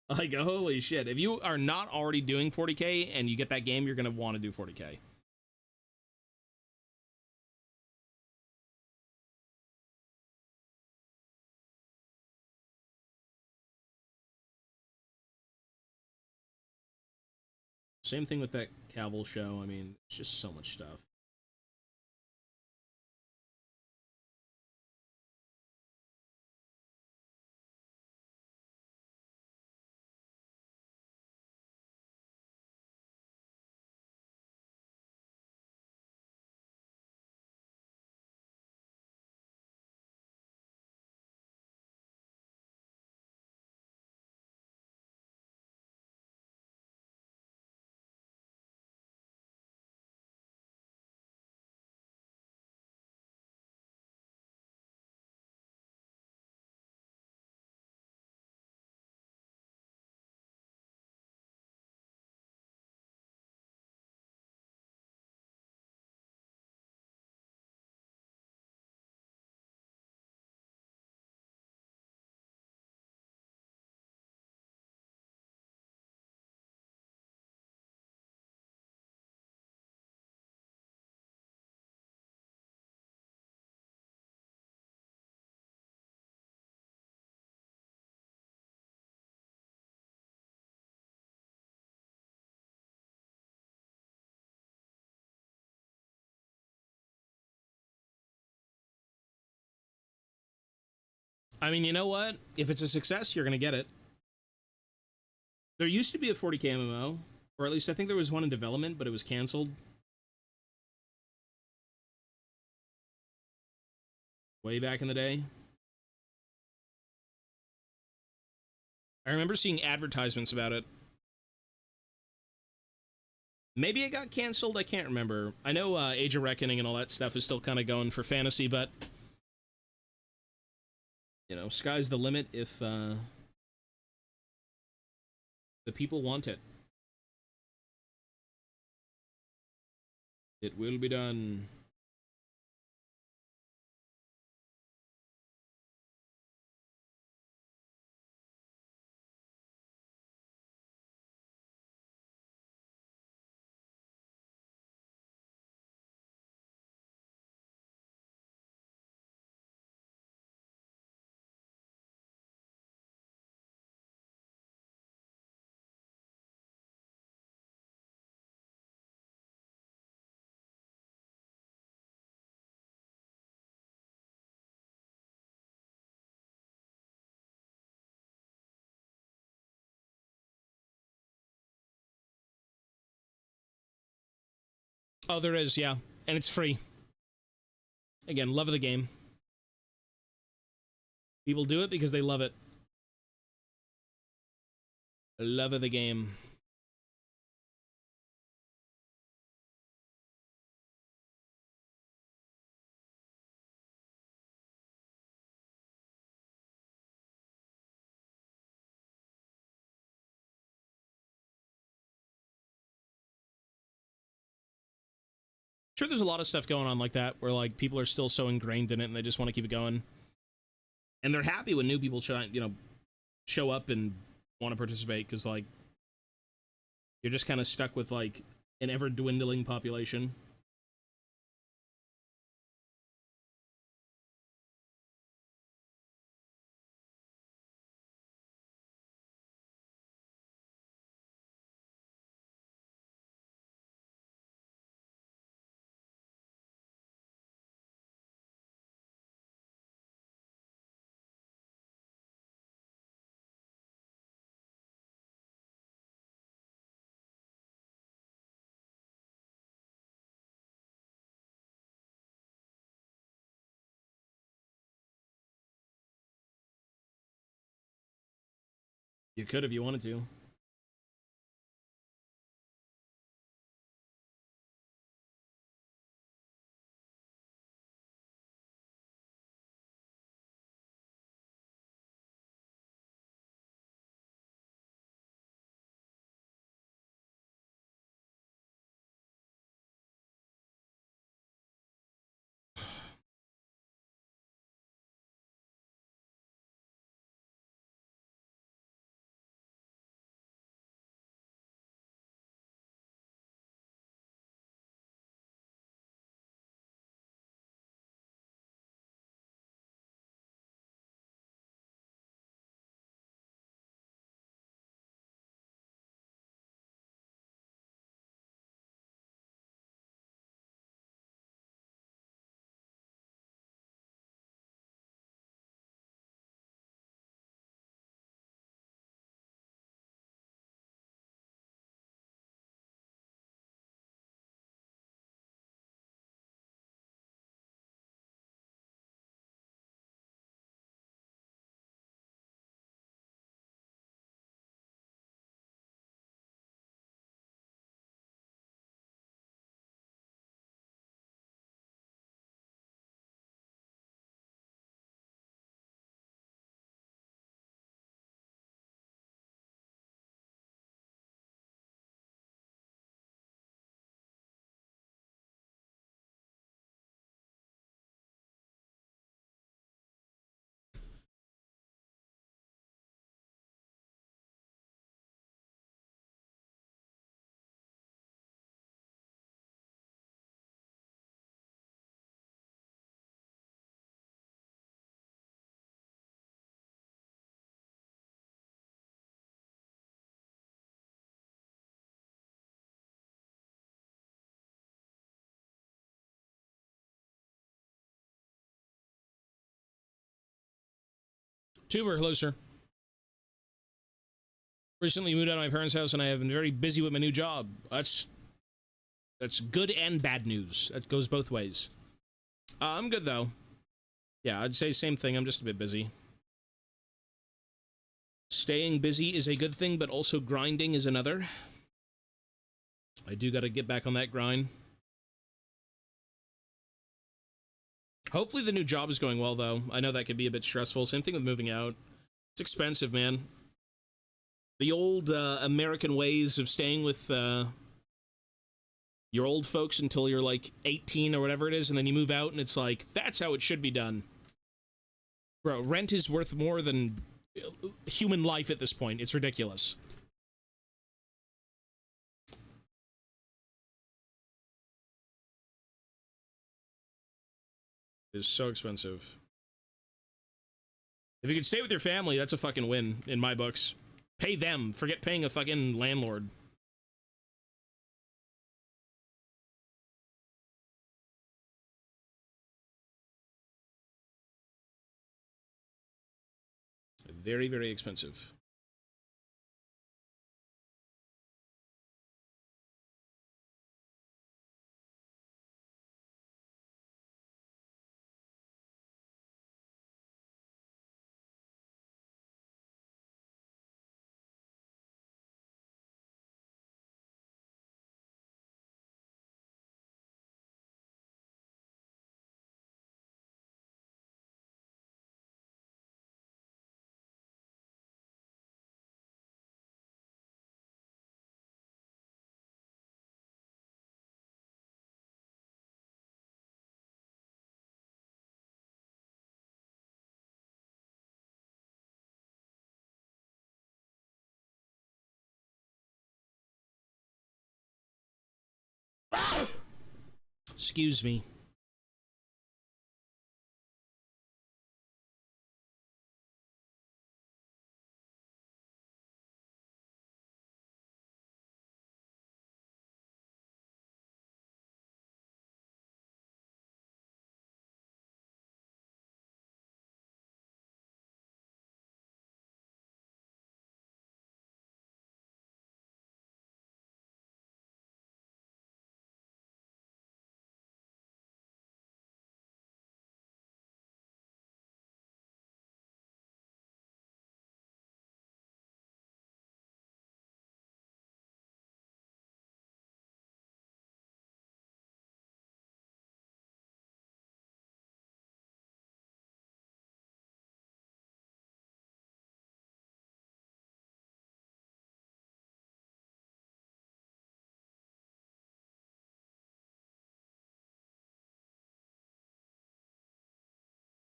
Like, holy shit. If you are not already doing 40K and you get that game, you're going to want to do 40K. Same thing with that Cavill show. I mean, it's just so much stuff. I mean, you know what? If it's a success, you're going to get it. There used to be a 40K MMO, or at least I think there was one in development, but it was canceled. Way back in the day. I remember seeing advertisements about it. Maybe it got canceled, I can't remember. I know Age of Reckoning and all that stuff is still kind of going for fantasy, but you know, sky's the limit if the people want it. It will be done. Oh, there is, yeah. And it's free. Again, love of the game. People do it because they love it. Love of the game. Sure, there's a lot of stuff going on like that where like people are still so ingrained in it and they just want to keep it going, and they're happy when new people show up and want to participate, because like you're just kind of stuck with like an ever dwindling population. You could if you wanted to. Tuber, hello, sir. Recently moved out of my parents' house, and I have been very busy with my new job. That's good and bad news. That goes both ways. I'm good, though. Yeah, I'd say same thing. I'm just a bit busy. Staying busy is a good thing, but also grinding is another. I do got to get back on that grind. Hopefully the new job is going well, though. I know that could be a bit stressful. Same thing with moving out. It's expensive, man. The old American ways of staying with your old folks until you're like 18 or whatever it is, and then you move out, and it's like, that's how it should be done. Bro, rent is worth more than human life at this point. It's ridiculous. It's so expensive. If you could stay with your family, that's a fucking win in my books. Pay them. Forget paying a fucking landlord. Very, very expensive. Excuse me.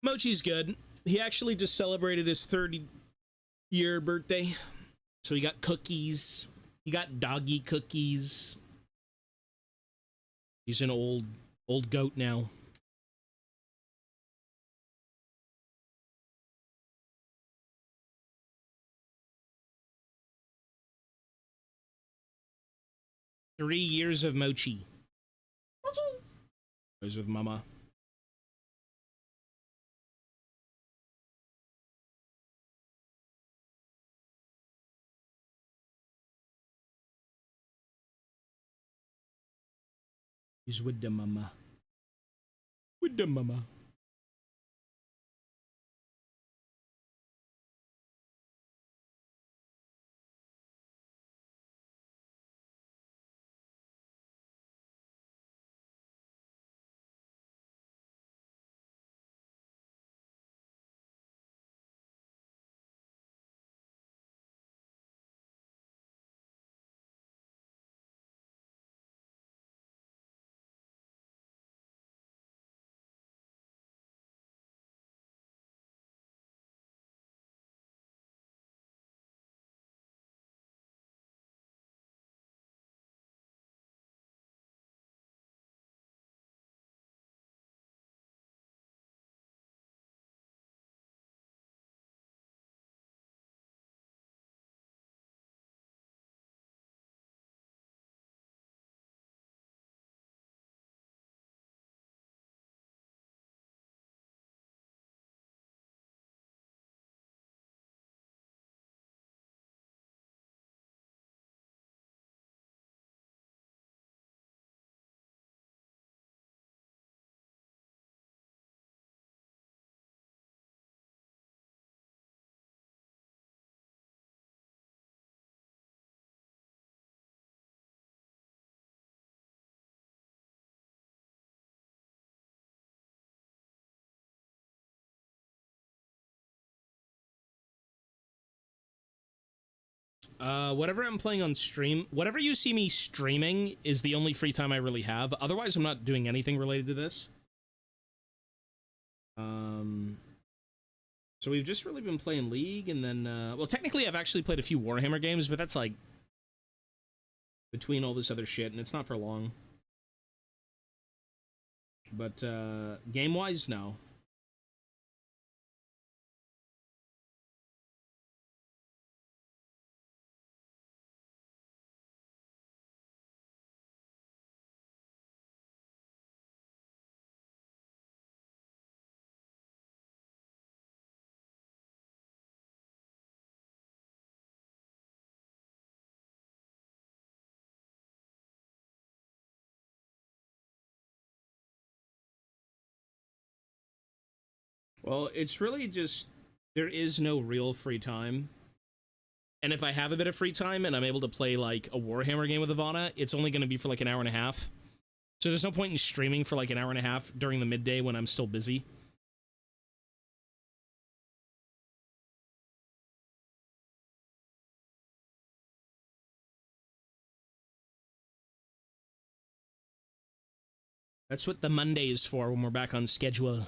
Mochi's good. He actually just celebrated his 30-year birthday. So he got cookies. He got doggy cookies. He's an old goat now. Three years of Mochi. Mochi! I was with Mama. He's with the Mama. With the Mama. Whatever I'm playing on stream, whatever you see me streaming is the only free time I really have. Otherwise, I'm not doing anything related to this. So we've just really been playing League, and then, well, technically I've actually played a few Warhammer games, but that's like between all this other shit, and it's not for long. But game-wise, no. Well, it's really just, there is no real free time. And if I have a bit of free time and I'm able to play, like, a Warhammer game with Ivana, it's only going to be for, like, an hour and a half. So there's no point in streaming for, like, an hour and a half during the midday when I'm still busy. That's what the Monday is for when we're back on schedule.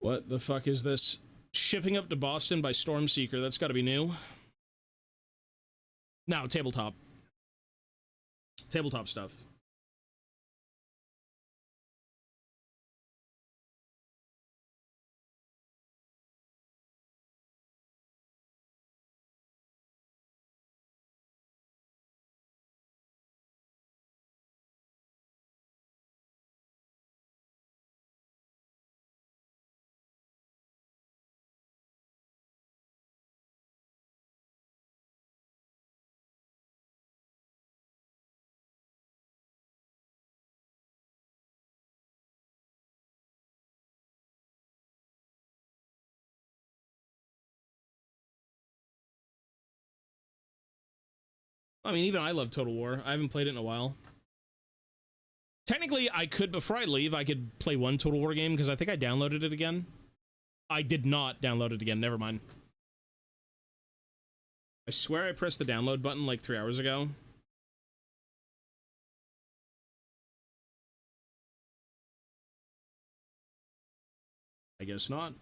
What the fuck is this? Shipping up to Boston by Stormseeker. That's gotta be new. No, tabletop. Tabletop stuff. I mean, even I love Total War. I haven't played it in a while. Technically, I could, before I leave, I could play one Total War game, because I think I downloaded it again. I did not download it again, never mind. I swear I pressed the download button like 3 hours ago. I guess not.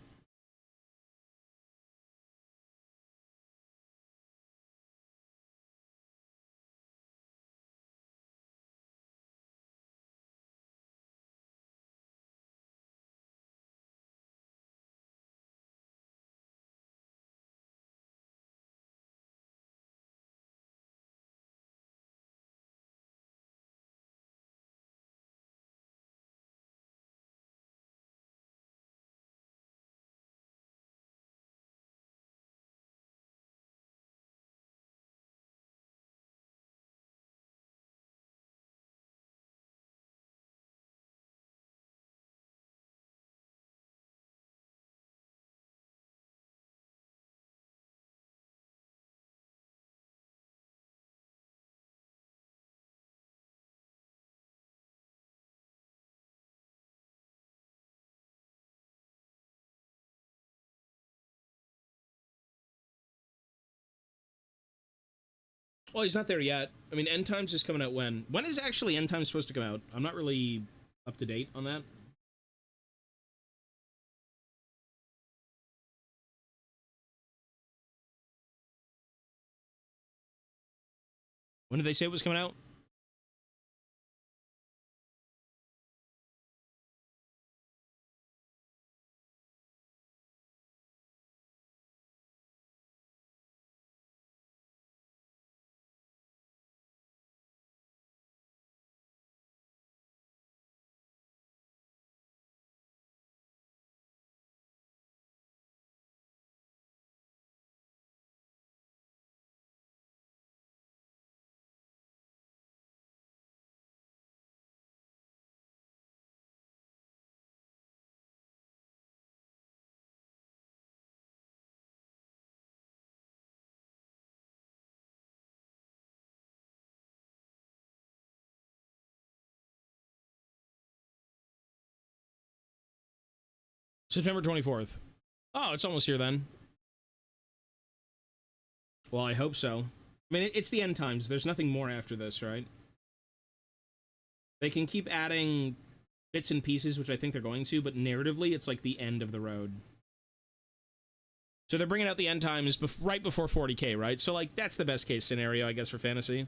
Well, he's not there yet. I mean, End Times is coming out when? When is actually End Times supposed to come out? I'm not really up to date on that. When did they say it was coming out? September 24th. Oh, it's almost here then. Well, I hope so. I mean, it's the End Times. There's nothing more after this, right? They can keep adding bits and pieces, which I think they're going to, but narratively, it's like the end of the road. So they're bringing out the End Times right before 40k, right? So, like, that's the best case scenario, I guess, for fantasy.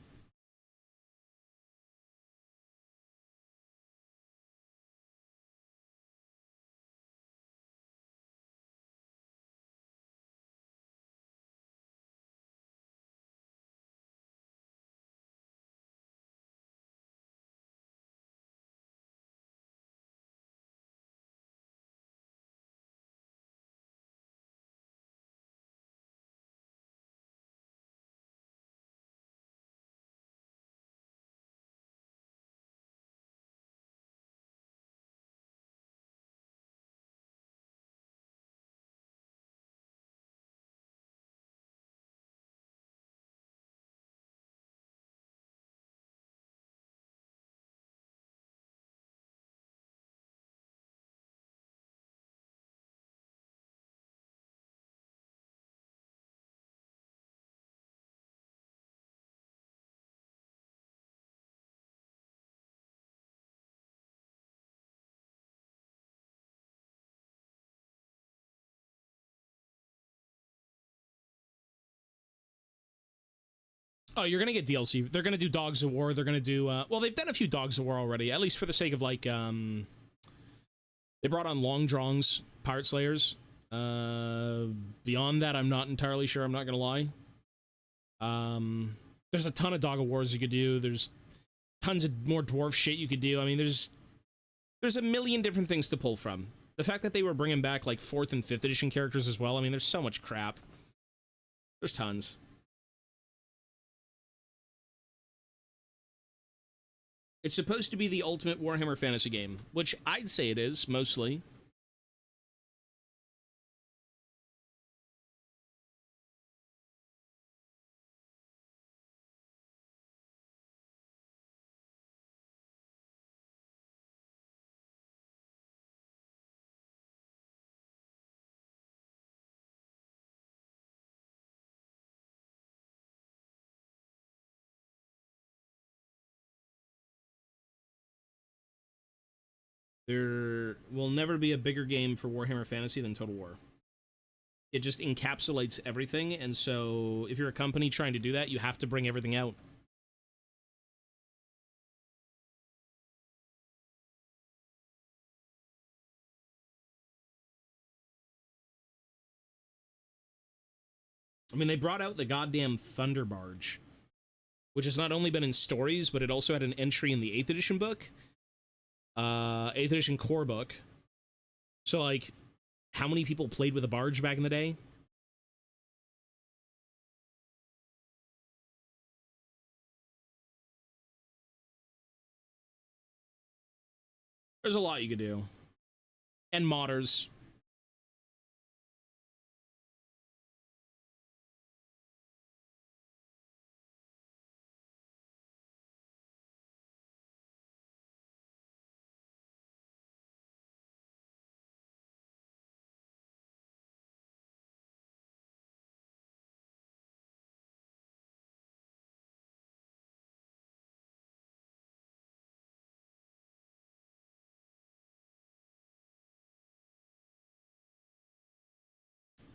Oh, you're gonna get DLC. They're gonna do Dogs of War. They're gonna do well, they've done a few Dogs of War already, at least for the sake of like they brought on Long Drongs, Pirate Slayers. Beyond that, I'm not entirely sure, I'm not gonna lie. There's a ton of Dog of Wars you could do. There's tons of more dwarf shit you could do. I mean, there's a million different things to pull from. The fact that they were bringing back like 4th and 5th edition characters as well, I mean, there's so much crap. There's tons. It's supposed to be the ultimate Warhammer fantasy game, which I'd say it is, mostly. There will never be a bigger game for Warhammer Fantasy than Total War. It just encapsulates everything, and so if you're a company trying to do that, you have to bring everything out. I mean, they brought out the goddamn Thunder Barge, which has not only been in stories, but it also had an entry in the 8th edition book, 8th edition core book. So, like, how many people played with a barge back in the day? There's a lot you could do. And modders.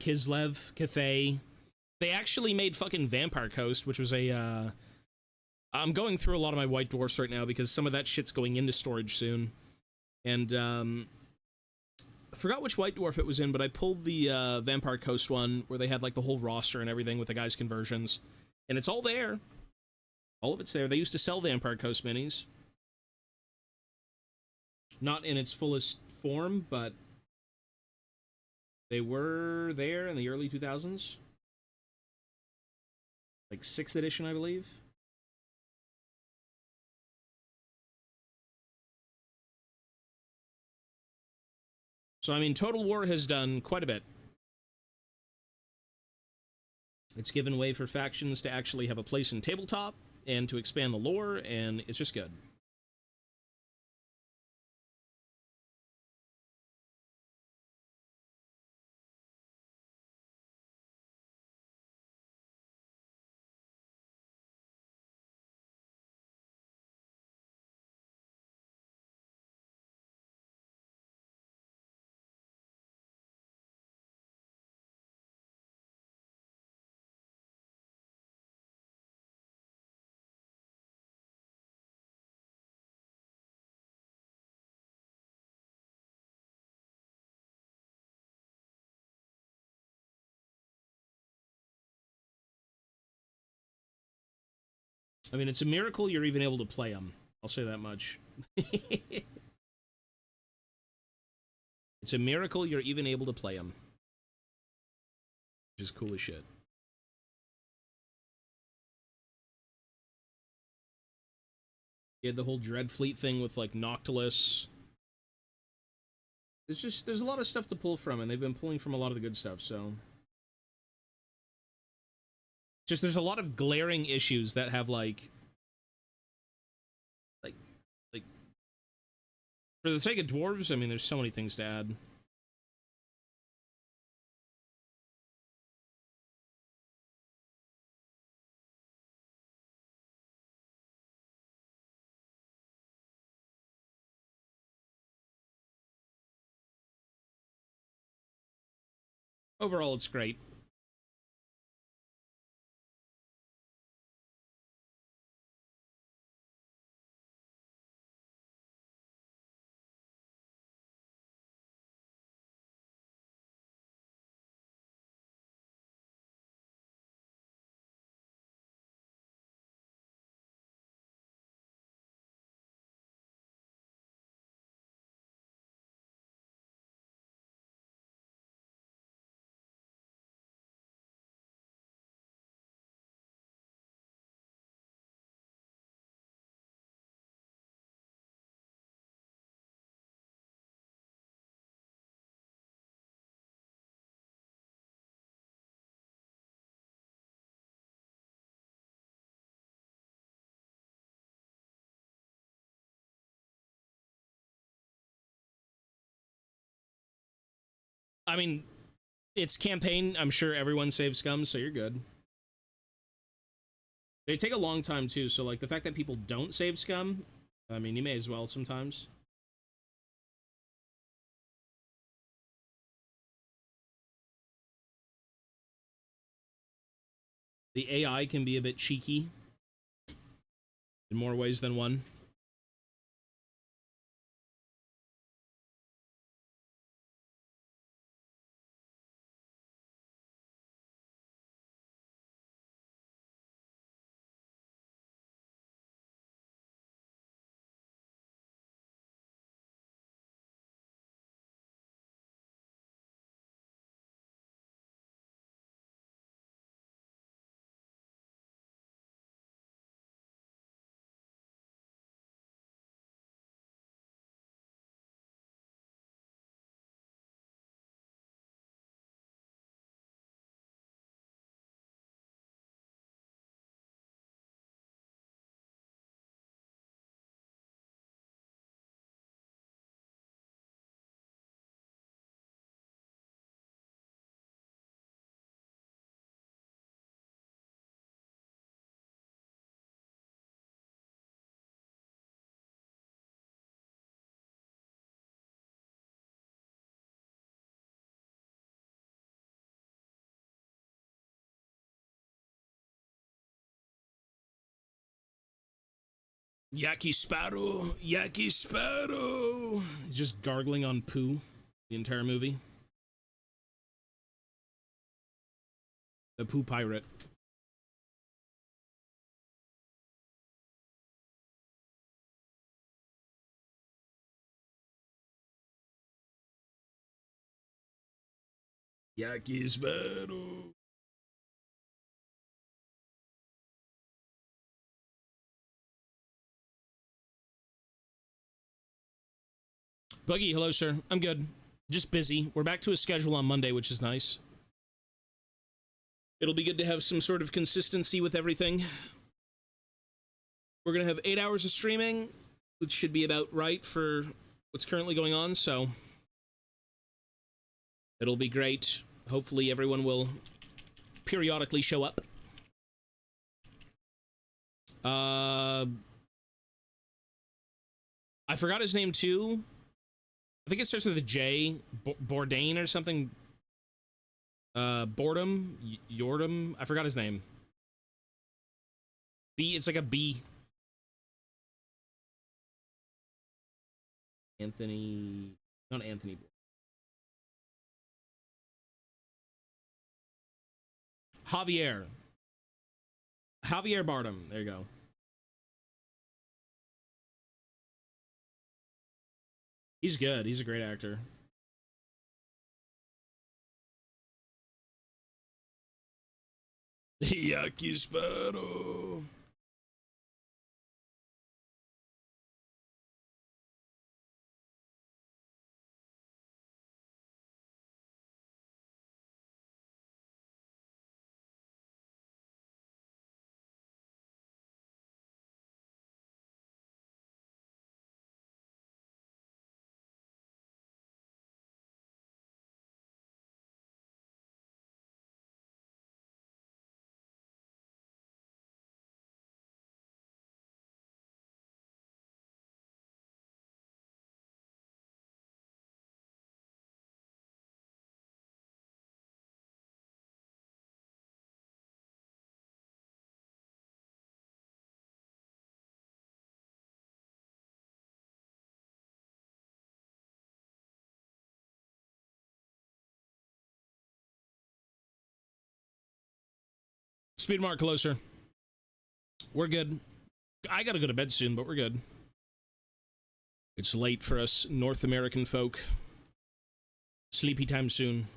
Kislev, Cathay. They actually made fucking Vampire Coast, which was a, I'm going through a lot of my White Dwarfs right now because some of that shit's going into storage soon. And, I forgot which White Dwarf it was in, but I pulled the, Vampire Coast one where they had, like, the whole roster and everything with the guys' conversions. And it's all there. All of it's there. They used to sell Vampire Coast minis. Not in its fullest form, but they were there in the early 2000s. Like 6th edition, I believe. So, I mean, Total War has done quite a bit. It's given way for factions to actually have a place in tabletop and to expand the lore, and it's just good. I mean, it's a miracle you're even able to play them. I'll say that much. It's a miracle you're even able to play them. Which is cool as shit. You had the whole Dreadfleet thing with, like, Noctilus. It's just, there's a lot of stuff to pull from, and they've been pulling from a lot of the good stuff, so. Just, there's a lot of glaring issues that have, like, for the sake of dwarves, I mean, there's so many things to add. Overall, it's great. I mean, it's campaign. I'm sure everyone saves scum, so you're good. They take a long time, too, so, like, the fact that people don't save scum, I mean, you may as well sometimes. The AI can be a bit cheeky in more ways than one. Yaki Sparrow! Yaki Sparrow! He's just gargling on poo the entire movie. The poo pirate. Yaki Sparrow! Buggy, hello, sir. I'm good. Just busy. We're back to a schedule on Monday, which is nice. It'll be good to have some sort of consistency with everything. We're going to have 8 hours of streaming, which should be about right for what's currently going on, so it'll be great. Hopefully everyone will periodically show up. I forgot his name, too. I think it starts with a J. Bourdain or something. Boredom? Yordam? I forgot his name. B, it's like a B. Anthony... Not Anthony. Javier. Javier Bardem. There you go. He's good. He's a great actor. Yaki Sparrow. Speedmark closer. We're good. I gotta go to bed soon, but we're good. It's late for us North American folk. Sleepy time soon.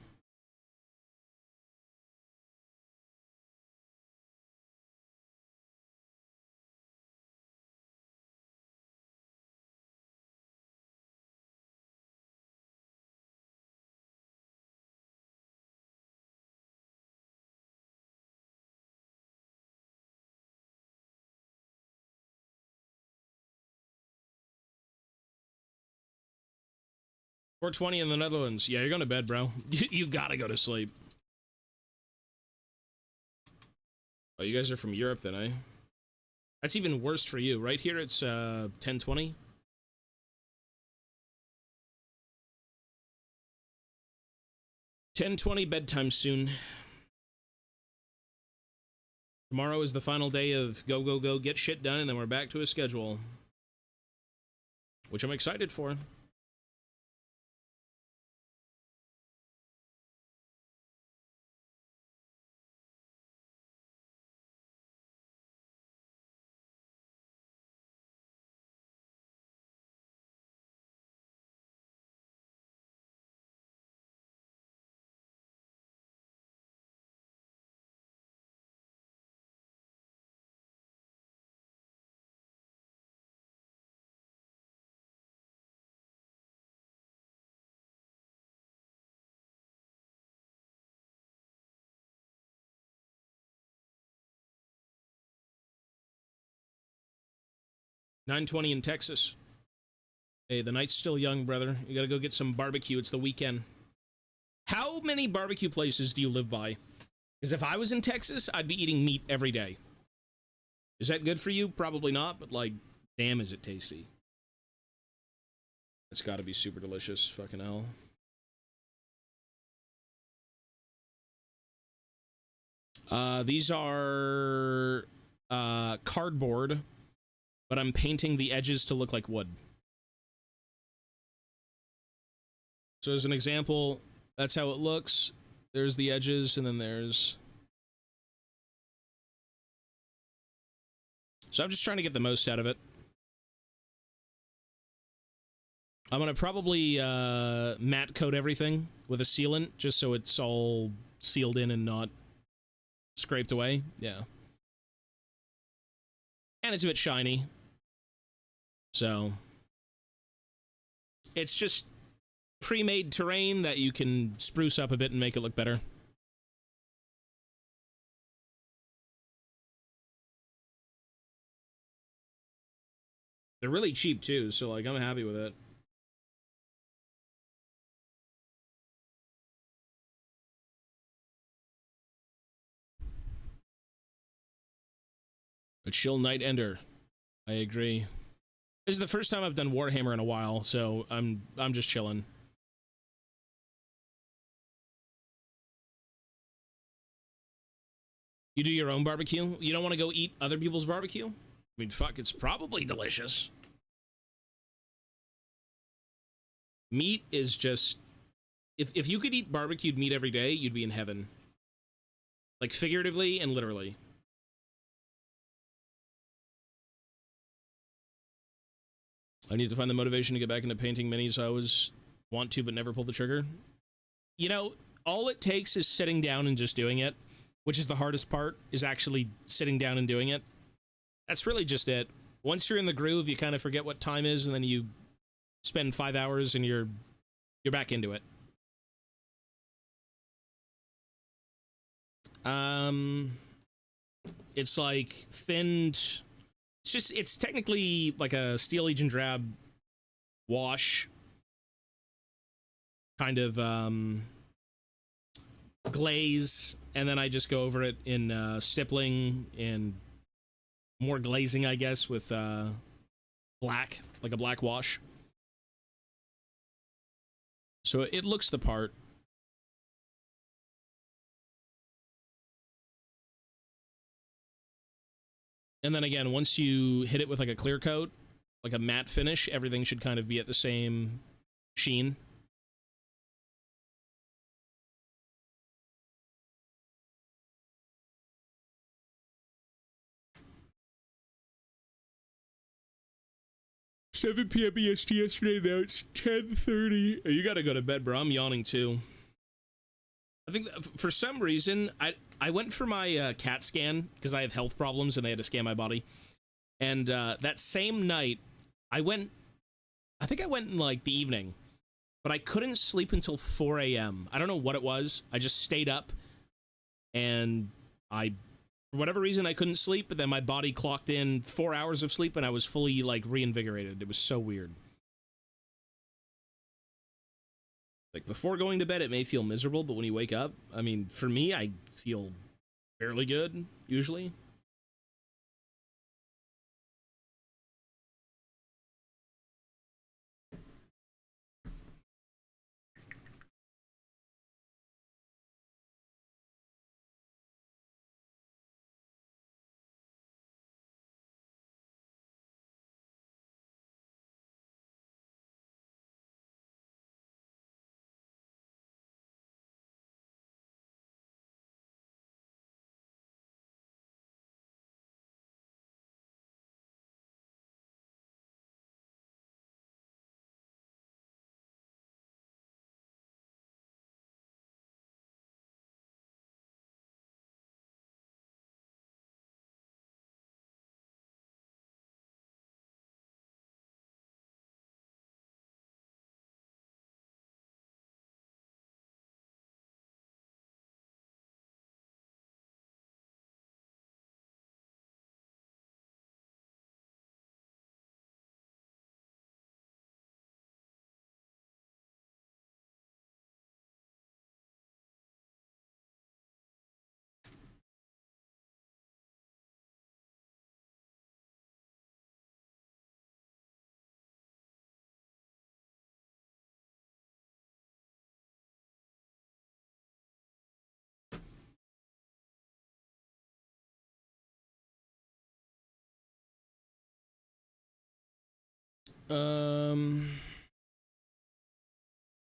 4:20 in the Netherlands. Yeah, you're going to bed, bro. You gotta go to sleep. Oh, you guys are from Europe then, eh? That's even worse for you. Right here, it's 10:20. Bedtime soon. Tomorrow is the final day of go, go, go, get shit done, and then we're back to a schedule. Which I'm excited for. $9:20 in Texas. Hey, the night's still young, brother. You gotta go get some barbecue. It's the weekend. How many barbecue places do you live by? Because if I was in Texas, I'd be eating meat every day. Is that good for you? Probably not, but like, damn, is it tasty. It's gotta be super delicious. Fucking hell. These are cardboard, but I'm painting the edges to look like wood. So as an example, that's how it looks. There's the edges, and then there's... So I'm just trying to get the most out of it. I'm gonna probably matte coat everything with a sealant, just so it's all sealed in and not scraped away. Yeah. And it's a bit shiny. So it's just pre-made terrain that you can spruce up a bit and make it look better. They're really cheap too, so like I'm happy with it. A chill night ender. I agree. This is the first time I've done Warhammer in a while, so I'm just chilling. You do your own barbecue? You don't want to go eat other people's barbecue? I mean, fuck, it's probably delicious. Meat is just... If you could eat barbecued meat every day, you'd be in heaven. Like, figuratively and literally. I need to find the motivation to get back into painting minis. I always want to, but never pull the trigger. You know, all it takes is sitting down and just doing it, which is the hardest part, is actually sitting down and doing it. That's really just it. Once you're in the groove, you kind of forget what time is, and then you spend 5 hours and you're back into it. It's like thinned... It's technically like a Steel Legion drab wash kind of glaze, and then I just go over it in stippling and more glazing, I guess, with black, like a black wash. So it looks the part. And then again, once you hit it with like a clear coat, like a matte finish, everything should kind of be at the same sheen. "7 p.m. EST yesterday, now it's 10:30. You gotta go to bed, bro. I'm yawning too. I think that for some reason, I went for my CAT scan, because I have health problems and they had to scan my body. And that same night, I think I went in like the evening, but I couldn't sleep until 4 a.m. I don't know what it was. I just stayed up, and for whatever reason, I couldn't sleep, but then my body clocked in 4 hours of sleep and I was fully like reinvigorated. It was so weird. Like, before going to bed, it may feel miserable, but when you wake up, I mean, for me, I feel fairly good, usually.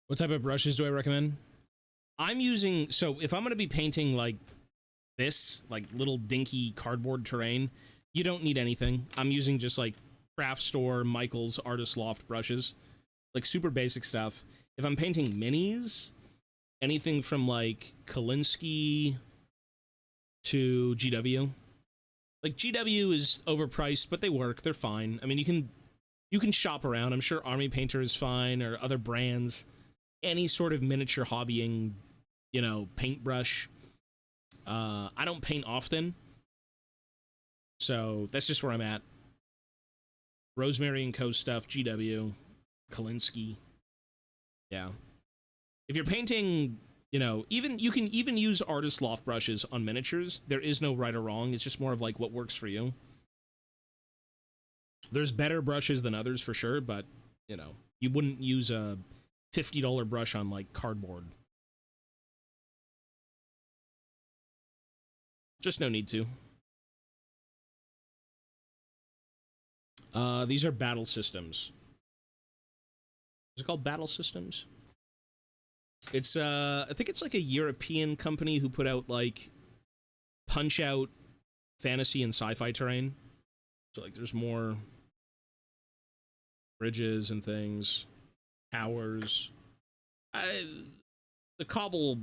What type of brushes do I recommend? I'm using, so if I'm going to be painting like this, like little dinky cardboard terrain, you don't need anything. I'm using just like craft store, Michael's Artist Loft brushes, like super basic stuff. If I'm painting minis, anything from like Kolinsky to GW. Like GW is overpriced, but they work. They're fine. I mean, you can shop around. I'm sure Army Painter is fine, or other brands. Any sort of miniature hobbying, you know, paintbrush. I don't paint often, so that's just where I'm at. Rosemary and Co. stuff, GW, Kolinsky. Yeah. If you're painting, you know, you can even use Artist Loft brushes on miniatures. There is no right or wrong. It's just more of like what works for you. There's better brushes than others for sure, but, you know, you wouldn't use a $50 brush on like cardboard. Just no need to. These are Battle Systems. Is it called Battle Systems? It's I think it's like a European company who put out like Punch Out fantasy and sci-fi terrain. So like there's more bridges and things, towers. The cobble,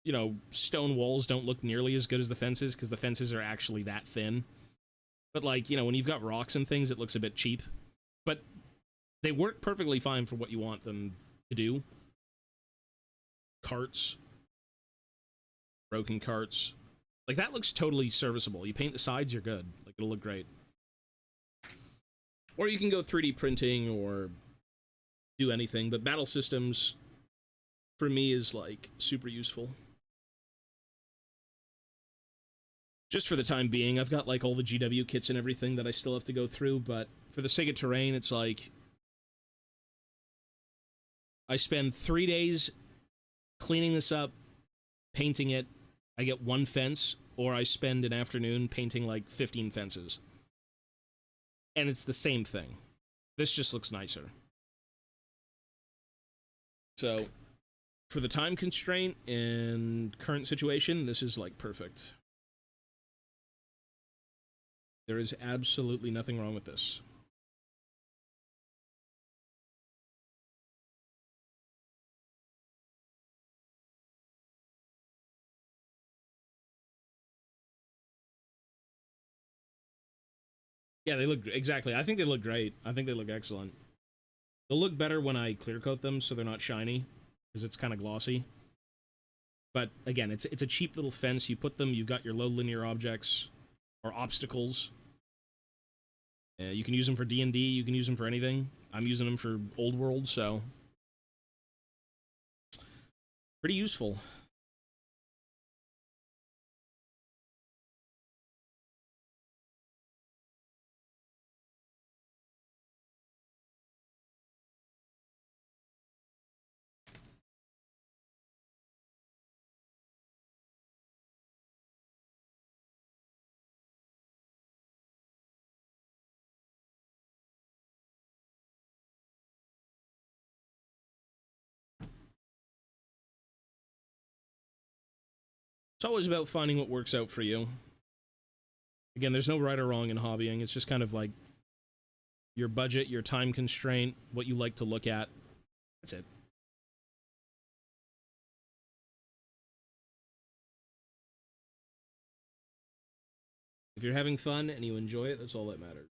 you know, stone walls don't look nearly as good as the fences because the fences are actually that thin. But like, you know, when you've got rocks and things, it looks a bit cheap. But they work perfectly fine for what you want them to do. Carts. Broken carts. Like, that looks totally serviceable. You paint the sides, you're good. Like, it'll look great. Or you can go 3D printing or do anything. But Battle Systems, for me, is, like, super useful. Just for the time being, I've got, like, all the GW kits and everything that I still have to go through, but for the sake of terrain, it's like I spend 3 days cleaning this up, painting it, I get one fence, or I spend an afternoon painting, like, 15 fences. And it's the same thing. This just looks nicer. So, for the time constraint and current situation, this is, like, perfect. There is absolutely nothing wrong with this. Yeah, they look exactly. I think they look great. I think they look excellent. They'll look better when I clear coat them so they're not shiny because it's kind of glossy. But again, it's a cheap little fence. You put them, you've got your low linear objects or obstacles. You can use them for D&D, you can use them for anything. I'm using them for Old World, so Pretty useful. It's always about finding what works out for you. Again, there's no right or wrong in hobbying. It's just kind of like your budget, your time constraint, what you like to look at. That's it. If you're having fun and you enjoy it, that's all that matters.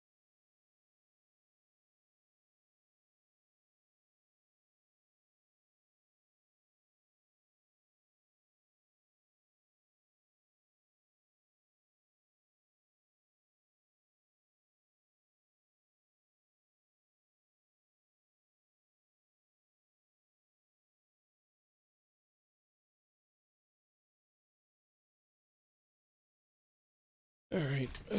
All right. I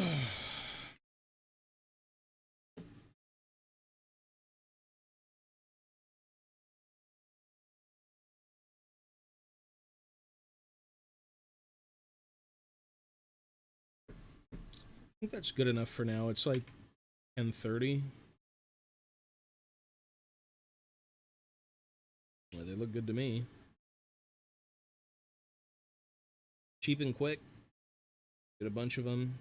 think that's good enough for now. It's like 10:30. Well, they look good to me. Cheap and quick. Get a bunch of them.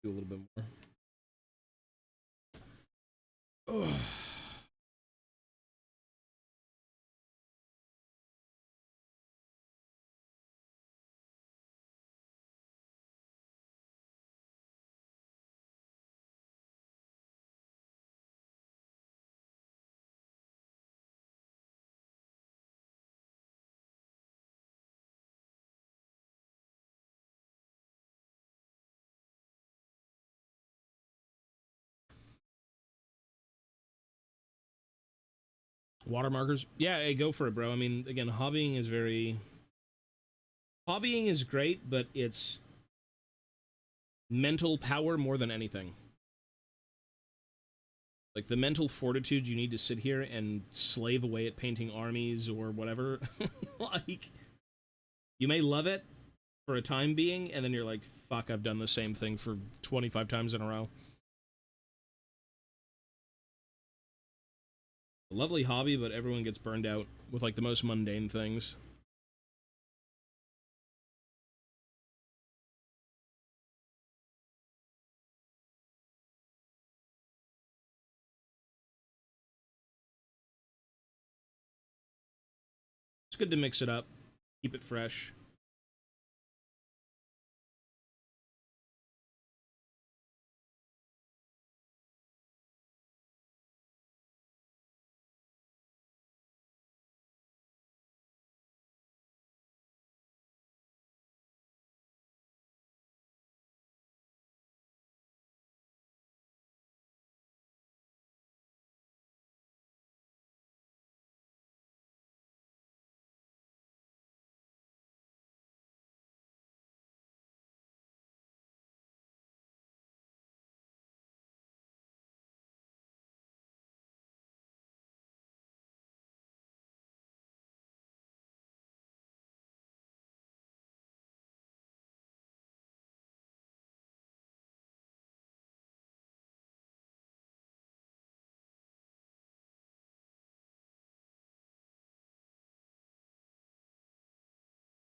Do a little bit more. Ugh. Watermarkers? Yeah, hey, go for it, bro. I mean, again, hobbying is very... Hobbying is great, but it's mental power more than anything. Like, the mental fortitude you need to sit here and slave away at painting armies or whatever. Like, you may love it for a time being, and then you're like, fuck, I've done the same thing for 25 times in a row. A lovely hobby, but everyone gets burned out with, like, the most mundane things. It's good to mix it up, keep it fresh.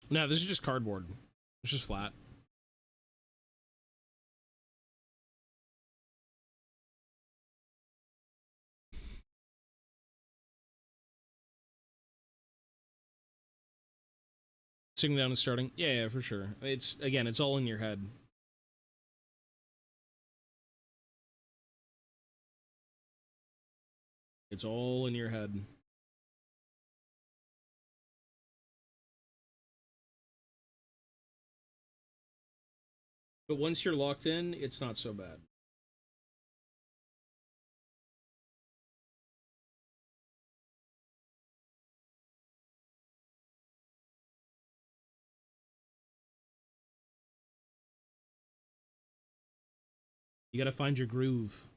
No, this is just cardboard. It's just flat. Sitting down and starting. Yeah, for sure. It's, again, it's all in your head. It's all in your head. But once you're locked in, it's not so bad. You gotta find your groove.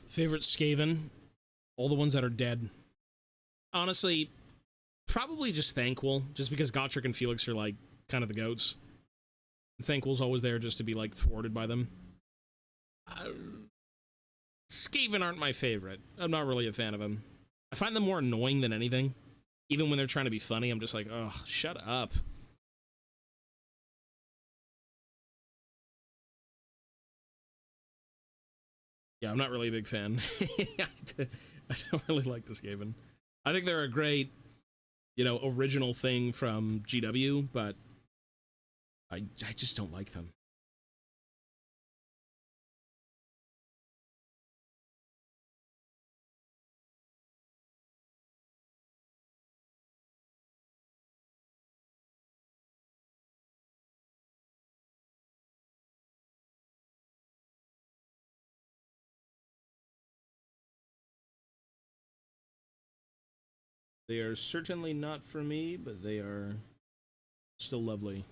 Favorite Skaven? All the ones that are dead. Honestly, probably just Thanquol, just because Gotrek and Felix are, like, kind of the goats. Thanquol's always there just to be, like, thwarted by them. Skaven aren't my favorite. I'm not really a fan of them. I find them more annoying than anything. Even when they're trying to be funny, I'm just like, ugh, shut up. Yeah, I'm not really a big fan. I don't really like the Skaven. I think they're a great, you know, original thing from GW, but I just don't like them. They are certainly not for me, but they are still lovely.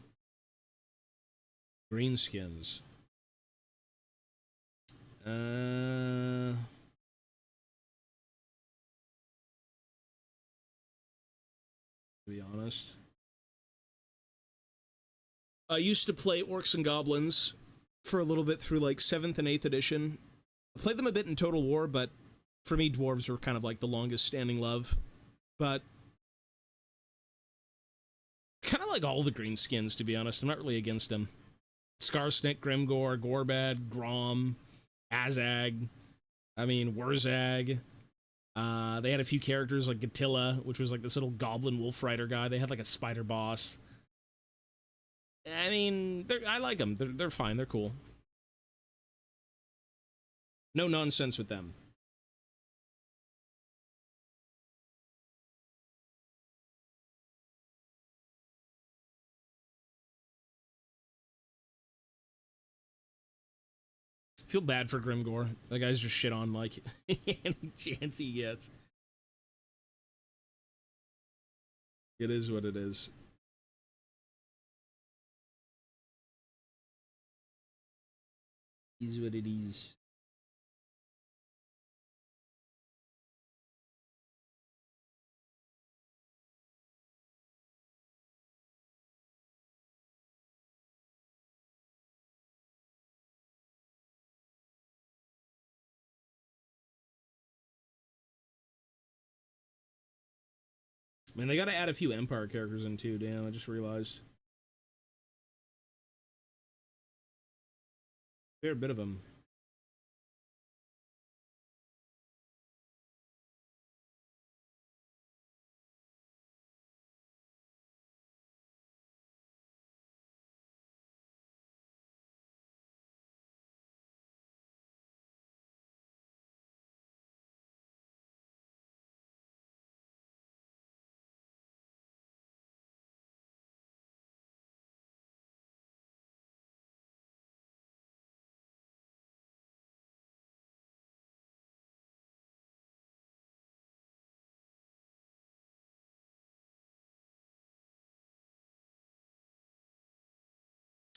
Greenskins. To be honest, I used to play Orcs and Goblins for a little bit through like 7th and 8th edition. I played them a bit in Total War, but for me, dwarves were kind of like the longest standing love. But I kind of like all the greenskins, to be honest. I'm not really against them. Skarsnik, Grimgor, Gorbad, Grom, Azag, I mean, Wurzag. They had a few characters like Gatilla, which was like this little goblin wolf rider guy. They had like a spider boss. I mean, I like them. They're fine. They're cool. No nonsense with them. Feel bad for Grimgor. That guy's just shit on like any chance he gets. It is what it is. Is what it is. Man, they gotta add a few Empire characters in too, damn, I just realized. Fair bit of them.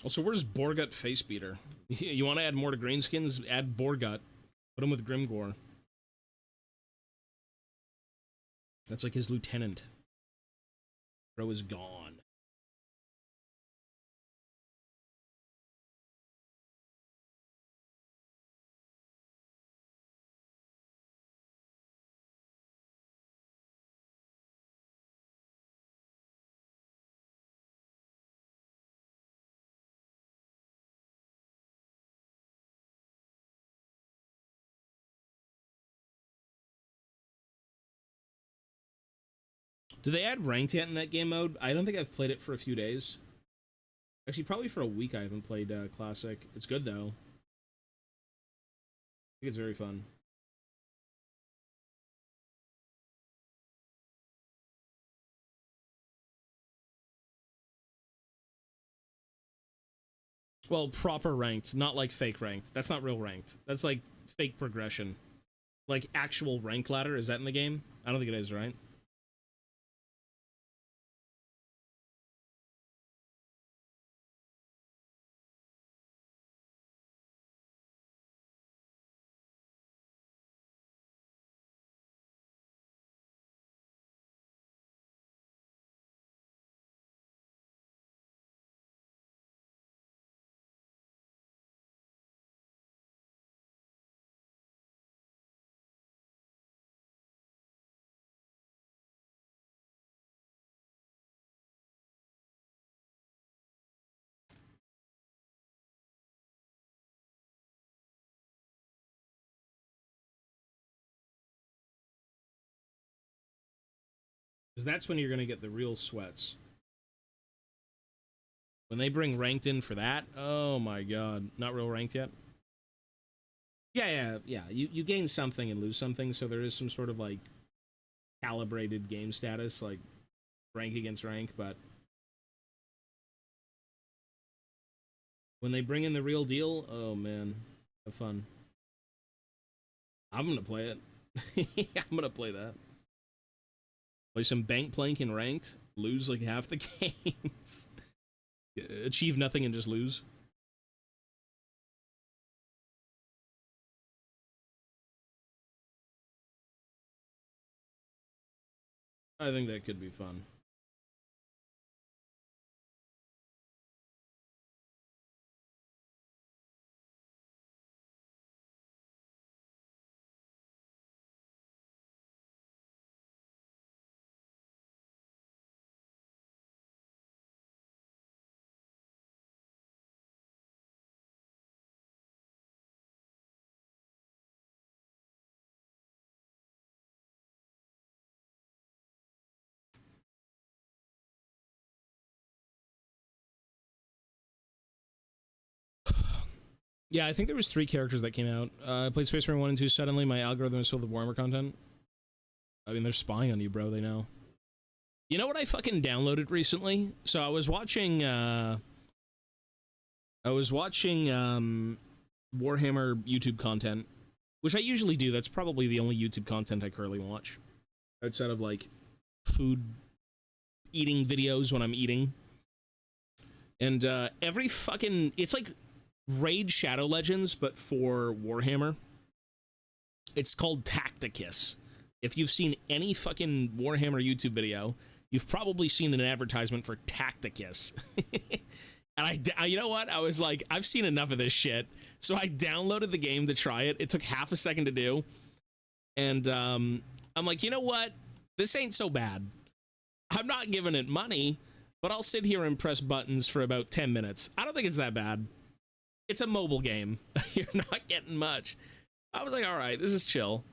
Also, where's Borgut Face Beater? You want to add more to Greenskins? Add Borgut. Put him with Grimgore. That's like his lieutenant. Bro is gone. Do they add ranked yet in that game mode? I don't think I've played it for a few days. Actually, probably for a week I haven't played Classic. It's good, though. I think it's very fun. Well, proper ranked, not like fake ranked. That's not real ranked. That's like fake progression. Like actual rank ladder, is that in the game? I don't think it is, right? Because that's when you're going to get the real sweats. When they bring ranked in for that, oh my god. Not real ranked yet? Yeah. You gain something and lose something, so there is some sort of, like, calibrated game status, like, rank against rank, but when they bring in the real deal, oh man, have fun. I'm gonna play it. I'm gonna play that. Play some bank plank and ranked, lose like half the games. Achieve nothing and just lose. I think that could be fun. Yeah, I think there was 3 characters that came out. I played Space Marine 1 and 2. Suddenly, my algorithm is filled with Warhammer content. I mean, they're spying on you, bro. They know. You know what I fucking downloaded recently? So I was watching Warhammer YouTube content, which I usually do. That's probably the only YouTube content I currently watch, outside of like food eating videos when I'm eating. And every fucking, it's like Raid Shadow Legends, but for Warhammer. It's called Tacticus. If you've seen any fucking Warhammer YouTube video, you've probably seen an advertisement for Tacticus. And I, you know what? I was like, I've seen enough of this shit. So I downloaded the game to try it. It took half a second to do. And I'm like, you know what? This ain't so bad. I'm not giving it money, but I'll sit here and press buttons for about 10 minutes. I don't think it's that bad. It's a mobile game. You're not getting much. I was like, all right, this is chill.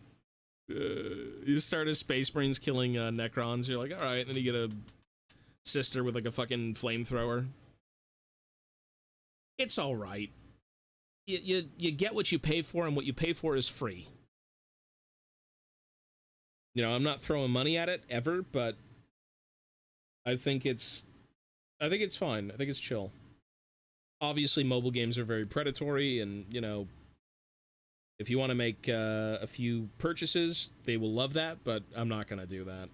You start as Space Marines killing Necrons. You're like, all right, and then you get a sister with like a fucking flamethrower. It's all right. You get what you pay for, and what you pay for is free. You know, I'm not throwing money at it ever, but I think it's fine. I think it's chill. Obviously, mobile games are very predatory, and you know, if you want to make a few purchases, they will love that. But I'm not gonna do that.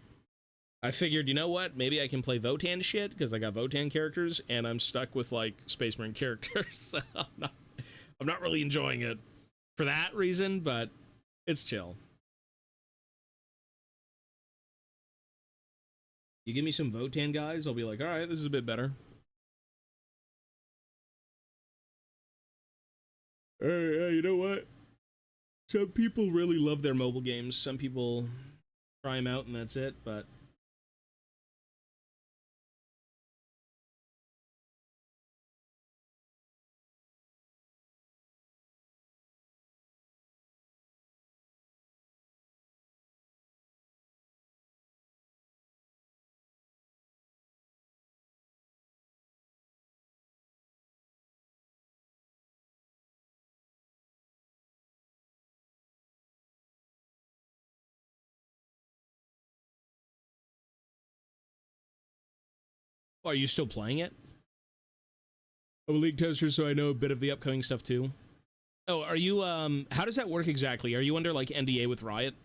I figured, you know what? Maybe I can play Votan shit because I got Votan characters, and I'm stuck with like Space Marine characters. So I'm not really enjoying it for that reason, but it's chill. You give me some Votan guys, I'll be like, all right, this is a bit better. Hey, you know what? Some people really love their mobile games. Some people try them out and that's it, but oh, are you still playing it? I'm a league tester, so I know a bit of the upcoming stuff too. Oh, are you, how does that work exactly? Are you under, like, NDA with Riot?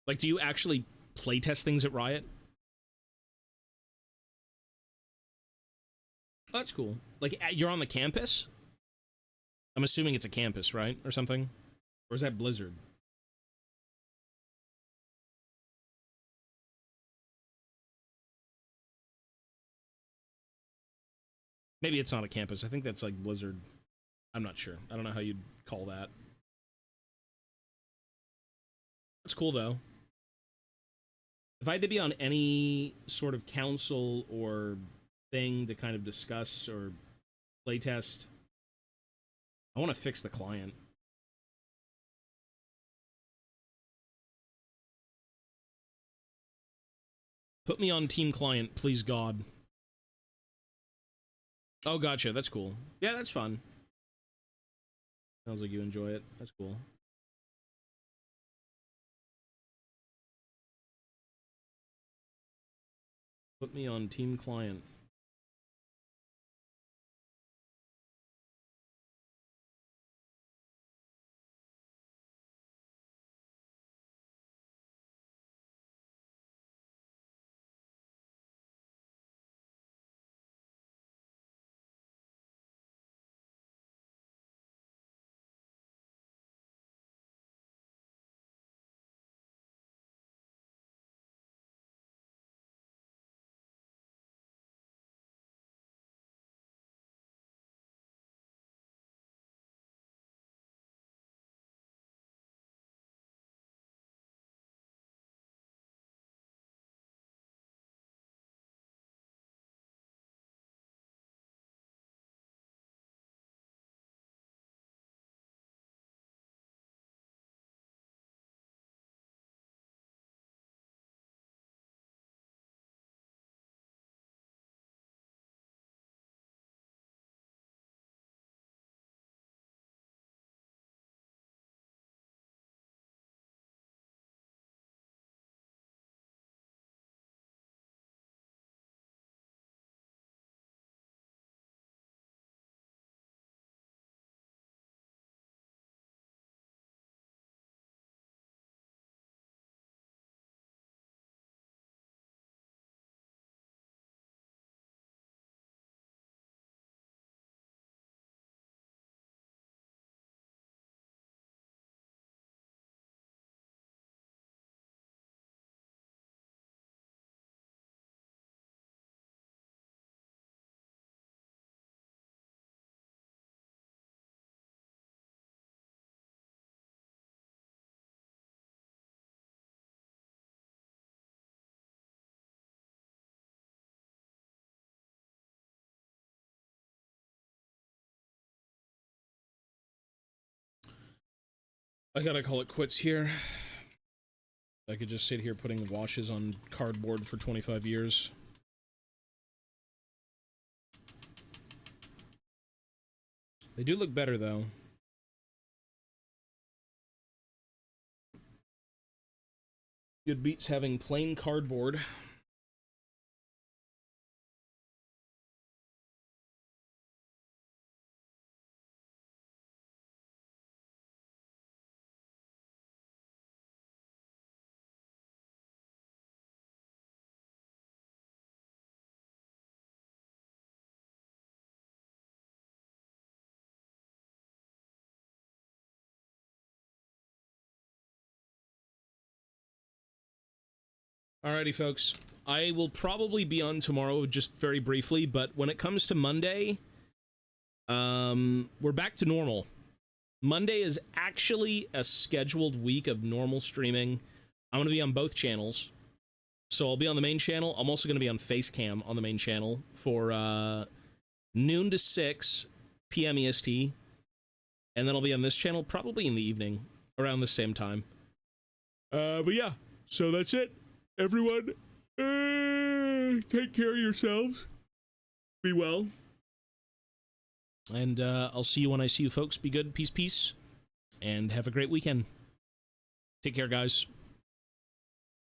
Like, do you actually playtest things at Riot? Oh, that's cool. Like, you're on the campus? I'm assuming it's a campus, right? Or something? Or is that Blizzard? Maybe it's not a campus. I think that's, like, Blizzard. I'm not sure. I don't know how you'd call that. That's cool, though. If I had to be on any sort of council or thing to kind of discuss or playtest, I want to fix the client. Put me on team client, please God. Oh, gotcha. That's cool. Yeah, that's fun. Sounds like you enjoy it. That's cool. Put me on team client. I gotta call it quits here. I could just sit here putting washes on cardboard for 25 years. They do look better, though. Good beats having plain cardboard. Alrighty, folks. I will probably be on tomorrow, just very briefly, but when it comes to Monday, we're back to normal. Monday is actually a scheduled week of normal streaming. I'm going to be on both channels. So I'll be on the main channel. I'm also going to be on Facecam on the main channel for noon to 6 p.m. EST. And then I'll be on this channel probably in the evening, around the same time. But yeah, so that's it. Everyone, take care of yourselves. Be well. And I'll see you when I see you, folks. Be good. Peace, peace. And have a great weekend. Take care, guys.